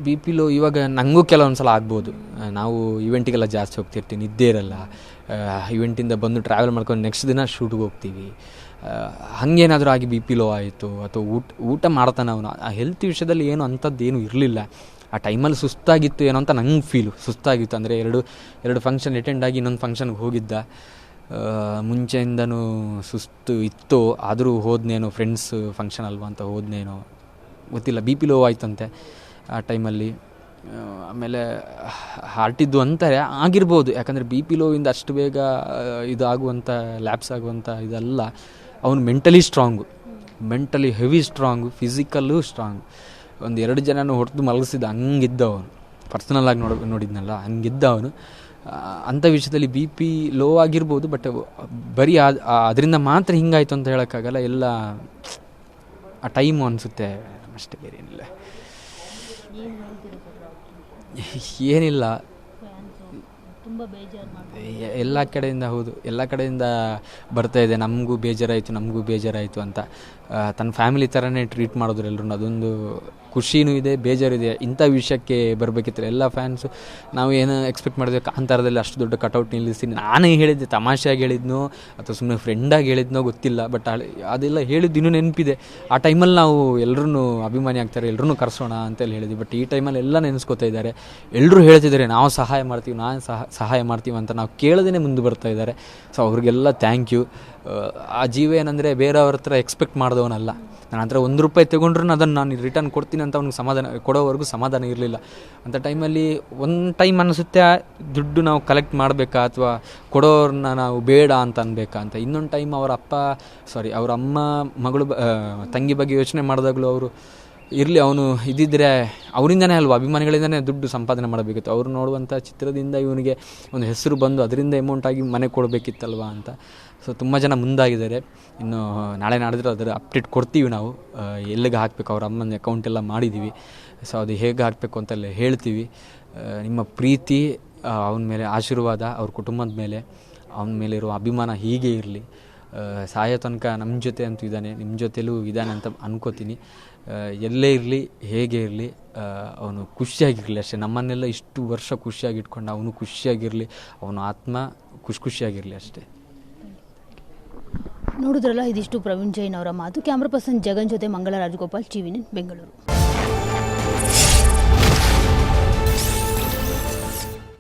BP ಲೋ ಇವಾಗ ನನಗೂ ಕೆಲವೊಂದು ಸಲ ಆಗ್ಬೋದು. ನಾವು ಇವೆಂಟಿಗೆಲ್ಲ ಜಾಸ್ತಿ ಹೋಗ್ತಿರ್ತೀವಿ, ನಿದ್ದೆ ಇರಲ್ಲ. ಇವೆಂಟಿಂದ ಬಂದು ಟ್ರಾವೆಲ್ ಮಾಡ್ಕೊಂಡು ನೆಕ್ಸ್ಟ್ ದಿನ ಶೂಟ್ಗೆ ಹೋಗ್ತೀವಿ. ಹಾಗೇನಾದರೂ ಆಗಿ BP ಲೋ ಆಯಿತು, ಅಥವಾ ಊಟ ಮಾಡ್ತಾನೆ ಅವನು. ಆ ಹೆಲ್ತ್ ವಿಷಯದಲ್ಲಿ ಏನು ಅಂಥದ್ದೇನು ಇರಲಿಲ್ಲ. ಆ ಟೈಮಲ್ಲಿ ಸುಸ್ತಾಗಿತ್ತು ಏನೋ ಅಂತ ನಂಗೆ ಫೀಲು. ಸುಸ್ತಾಗಿತ್ತು ಅಂದರೆ ಎರಡು ಫಂಕ್ಷನ್ ಅಟೆಂಡ್ ಆಗಿ ಇನ್ನೊಂದು ಫಂಕ್ಷನ್ಗೆ ಹೋಗಿದ್ದ. ಮುಂಚೆಯಿಂದನೂ ಸುಸ್ತು ಇತ್ತು, ಆದರೂ ಹೋದ್ನೇನೋ, ಫ್ರೆಂಡ್ಸ್ ಫಂಕ್ಷನ್ ಅಲ್ವಾ ಅಂತ ಹೋದ್ನೇನೋ ಗೊತ್ತಿಲ್ಲ. BP ಲೋ ಆಯ್ತಂತೆ ಆ ಟೈಮಲ್ಲಿ. ಆಮೇಲೆ ಹಾರ್ಟಿದ್ದು ಅಂತಾರೆ, ಆಗಿರ್ಬೋದು. ಯಾಕಂದರೆ BP ಲೋವಿಂದ ಅಷ್ಟು ಬೇಗ ಇದಾಗುವಂಥ ಲ್ಯಾಪ್ಸ್ ಆಗುವಂಥ ಇದೆಲ್ಲ. ಅವನು mentally strong, heavy strong, physical strong. 1-2 ಜನನೂ ಹೊಡೆದು ಮಲಗಿಸಿದ ಹಂಗಿದ್ದ ಅವನು. ಪರ್ಸ್ನಲಾಗಿ ನೋಡಿದ್ನಲ್ಲ ಹಂಗಿದ್ದ ಅವನು. ಅಂಥ ವಿಷಯದಲ್ಲಿ ಬಿ ಪಿ ಲೋ ಆಗಿರ್ಬೋದು, ಬಟ್ ಬರೀ ಅದರಿಂದ ಮಾತ್ರ ಹಿಂಗಾಯ್ತು ಅಂತ ಹೇಳೋಕ್ಕಾಗಲ್ಲ. ಎಲ್ಲ ಆ ಟೈಮು ಅನಿಸುತ್ತೆ ಅಷ್ಟೇ, ಬೇರೆ ಏನಿಲ್ಲ. ಏನಿಲ್ಲ, ಎಲ್ಲ ಕಡೆಯಿಂದ ಹೌದು, ಎಲ್ಲ ಕಡೆಯಿಂದ ಬರ್ತಾ ಇದೆ. ನಮಗೂ ಬೇಜಾರಾಯಿತು ಅಂತ ತನ್ನ ಫ್ಯಾಮಿಲಿ ಥರನೇ ಟ್ರೀಟ್ ಮಾಡಿದ್ರು ಎಲ್ಲರೂ. ಅದೊಂದು ಖುಷಿನೂ ಇದೆ, ಬೇಜಾರು ಇದೆ. ಇಂಥ ವಿಷಯಕ್ಕೆ ಬರಬೇಕಿತ್ತು ಎಲ್ಲ ಫ್ಯಾನ್ಸು. ನಾವು ಏನು ಎಕ್ಸ್ಪೆಕ್ಟ್ ಮಾಡಿದ್ವಿ, ಕಾಂತಾರದಲ್ಲಿ ಅಷ್ಟು ದೊಡ್ಡ ಕಟೌಟ್ ನಿಲ್ಲಿಸಿ ನಾನೇ ಹೇಳಿದ್ದೆ, ತಮಾಷೆಯಾಗಿ ಹೇಳಿದ್ನೋ ಅಥವಾ ಸುಮ್ಮನೆ ಫ್ರೆಂಡಾಗಿ ಹೇಳಿದ್ನೋ ಗೊತ್ತಿಲ್ಲ, ಬಟ್ ಅದೆಲ್ಲ ಹೇಳಿದ್ದು ಇನ್ನೂ ನೆನಪಿದೆ. ಆ ಟೈಮಲ್ಲಿ ನಾವು ಎಲ್ಲರೂ ಅಭಿಮಾನಿ ಆಗ್ತಾರೆ, ಎಲ್ಲರೂ ಕರೆಸೋಣ ಅಂತೇಳಿ ಹೇಳಿದ್ವಿ. ಬಟ್ ಈ ಟೈಮಲ್ಲಿ ಎಲ್ಲ ನೆನೆಸ್ಕೋತಾ ಇದ್ದಾರೆ, ಎಲ್ಲರೂ ಹೇಳ್ತಿದ್ದಾರೆ ನಾವು ಸಹಾಯ ಮಾಡ್ತೀವಿ ಸಹಾಯ ಮಾಡ್ತೀವಿ ಅಂತ. ನಾವು ಕೇಳದೇ ಮುಂದೆ ಬರ್ತಾ ಇದ್ದಾರೆ. ಸೊ ಅವ್ರಿಗೆಲ್ಲ ಥ್ಯಾಂಕ್ ಯು. ಆ ಜೀವ ಏನಂದರೆ ಬೇರೆಯವ್ರ ಹತ್ರ ಎಕ್ಸ್ಪೆಕ್ಟ್ ಮಾಡಿದವನಲ್ಲ. ನನ್ನ ಹತ್ರ ₹1 ತೊಗೊಂಡ್ರೂ ಅದನ್ನು ನಾನು ರಿಟರ್ನ್ ಕೊಡ್ತೀನಿ ಅಂತ ಅವ್ನಿಗೆ ಕೊಡೋವರೆಗೂ ಸಮಾಧಾನ ಇರಲಿಲ್ಲ. ಅಂಥ ಟೈಮಲ್ಲಿ ಒಂದು ಟೈಮ್ ಅನಿಸುತ್ತೆ ದುಡ್ಡು ನಾವು ಕಲೆಕ್ಟ್ ಮಾಡಬೇಕಾ ಅಥವಾ ಕೊಡೋರನ್ನ ನಾವು ಬೇಡ ಅಂತ ಅನ್ಬೇಕಾ ಅಂತ. ಇನ್ನೊಂದು ಟೈಮ್ ಅವ್ರ ಅಮ್ಮ ಮಗಳು ತಂಗಿ ಬಗ್ಗೆ ಯೋಚನೆ ಮಾಡಿದಾಗಲೂ ಅವರು ಇರಲಿ, ಅವನು ಇದ್ದಿದ್ದರೆ ಅವರಿಂದನೇ ಅಲ್ವಾ, ಅಭಿಮಾನಿಗಳಿಂದನೇ ದುಡ್ಡು ಸಂಪಾದನೆ ಮಾಡಬೇಕಿತ್ತು. ಅವರು ನೋಡುವಂಥ ಚಿತ್ರದಿಂದ ಇವನಿಗೆ ಒಂದು ಹೆಸರು ಬಂದು ಅದರಿಂದ ಅಮೌಂಟ್ ಆಗಿ ಮನೆ ಕೊಡಬೇಕಿತ್ತಲ್ವ ಅಂತ. ಸೊ ತುಂಬ ಜನ ಮುಂದಾಗಿದ್ದಾರೆ. ಇನ್ನು ನಾಳೆ ನಾಡಿದ್ರೆ ಅದರ ಅಪ್ಡೇಟ್ ಕೊಡ್ತೀವಿ ನಾವು, ಎಲ್ಲಿಗೆ ಹಾಕಬೇಕು. ಅವ್ರ ಅಮ್ಮನ ಅಕೌಂಟ್ ಎಲ್ಲ ಮಾಡಿದ್ದೀವಿ. ಸೊ ಅದು ಹೇಗೆ ಹಾಕಬೇಕು ಅಂತೆಲ್ಲ ಹೇಳ್ತೀವಿ. ನಿಮ್ಮ ಪ್ರೀತಿ, ಅವನ ಮೇಲೆ ಆಶೀರ್ವಾದ, ಅವ್ರ ಕುಟುಂಬದ ಮೇಲೆ ಅವನ ಮೇಲಿರುವ ಅಭಿಮಾನ ಹೀಗೆ ಇರಲಿ. ಸಾಯೋ ತನಕ ನಮ್ಮ ಜೊತೆ ಅಂತೂ ಇದ್ದಾನೆ, ನಿಮ್ಮ ಜೊತೆಲೂ ಇದ್ದಾನೆ ಅಂತ ಅನ್ಕೋತೀನಿ. ಎಲ್ಲೇ ಇರಲಿ, ಹೇಗೆ ಇರಲಿ, ಅವನು ಖುಷಿಯಾಗಿರಲಿ ಅಷ್ಟೇ. ನಮ್ಮನ್ನೆಲ್ಲ ಇಷ್ಟು ವರ್ಷ ಖುಷಿಯಾಗಿ ಇಟ್ಕೊಂಡು ಅವನು ಖುಷಿಯಾಗಿರಲಿ, ಅವನ ಆತ್ಮ ಖುಷಿಯಾಗಿರಲಿ ಅಷ್ಟೇ. ನೋಡಿದ್ರಲ್ಲ, ಇದಿಷ್ಟು ಪ್ರವೀಣ್ ಜೈನ್ ಅವರ ಮಾತು. ಕ್ಯಾಮ್ರಾ ಪರ್ಸನ್ ಜಗನ್ ಜೊತೆ ಮಂಗಳ ರಾಜಗೋಪಾಲ್, ಟಿವಿ9 ಬೆಂಗಳೂರು.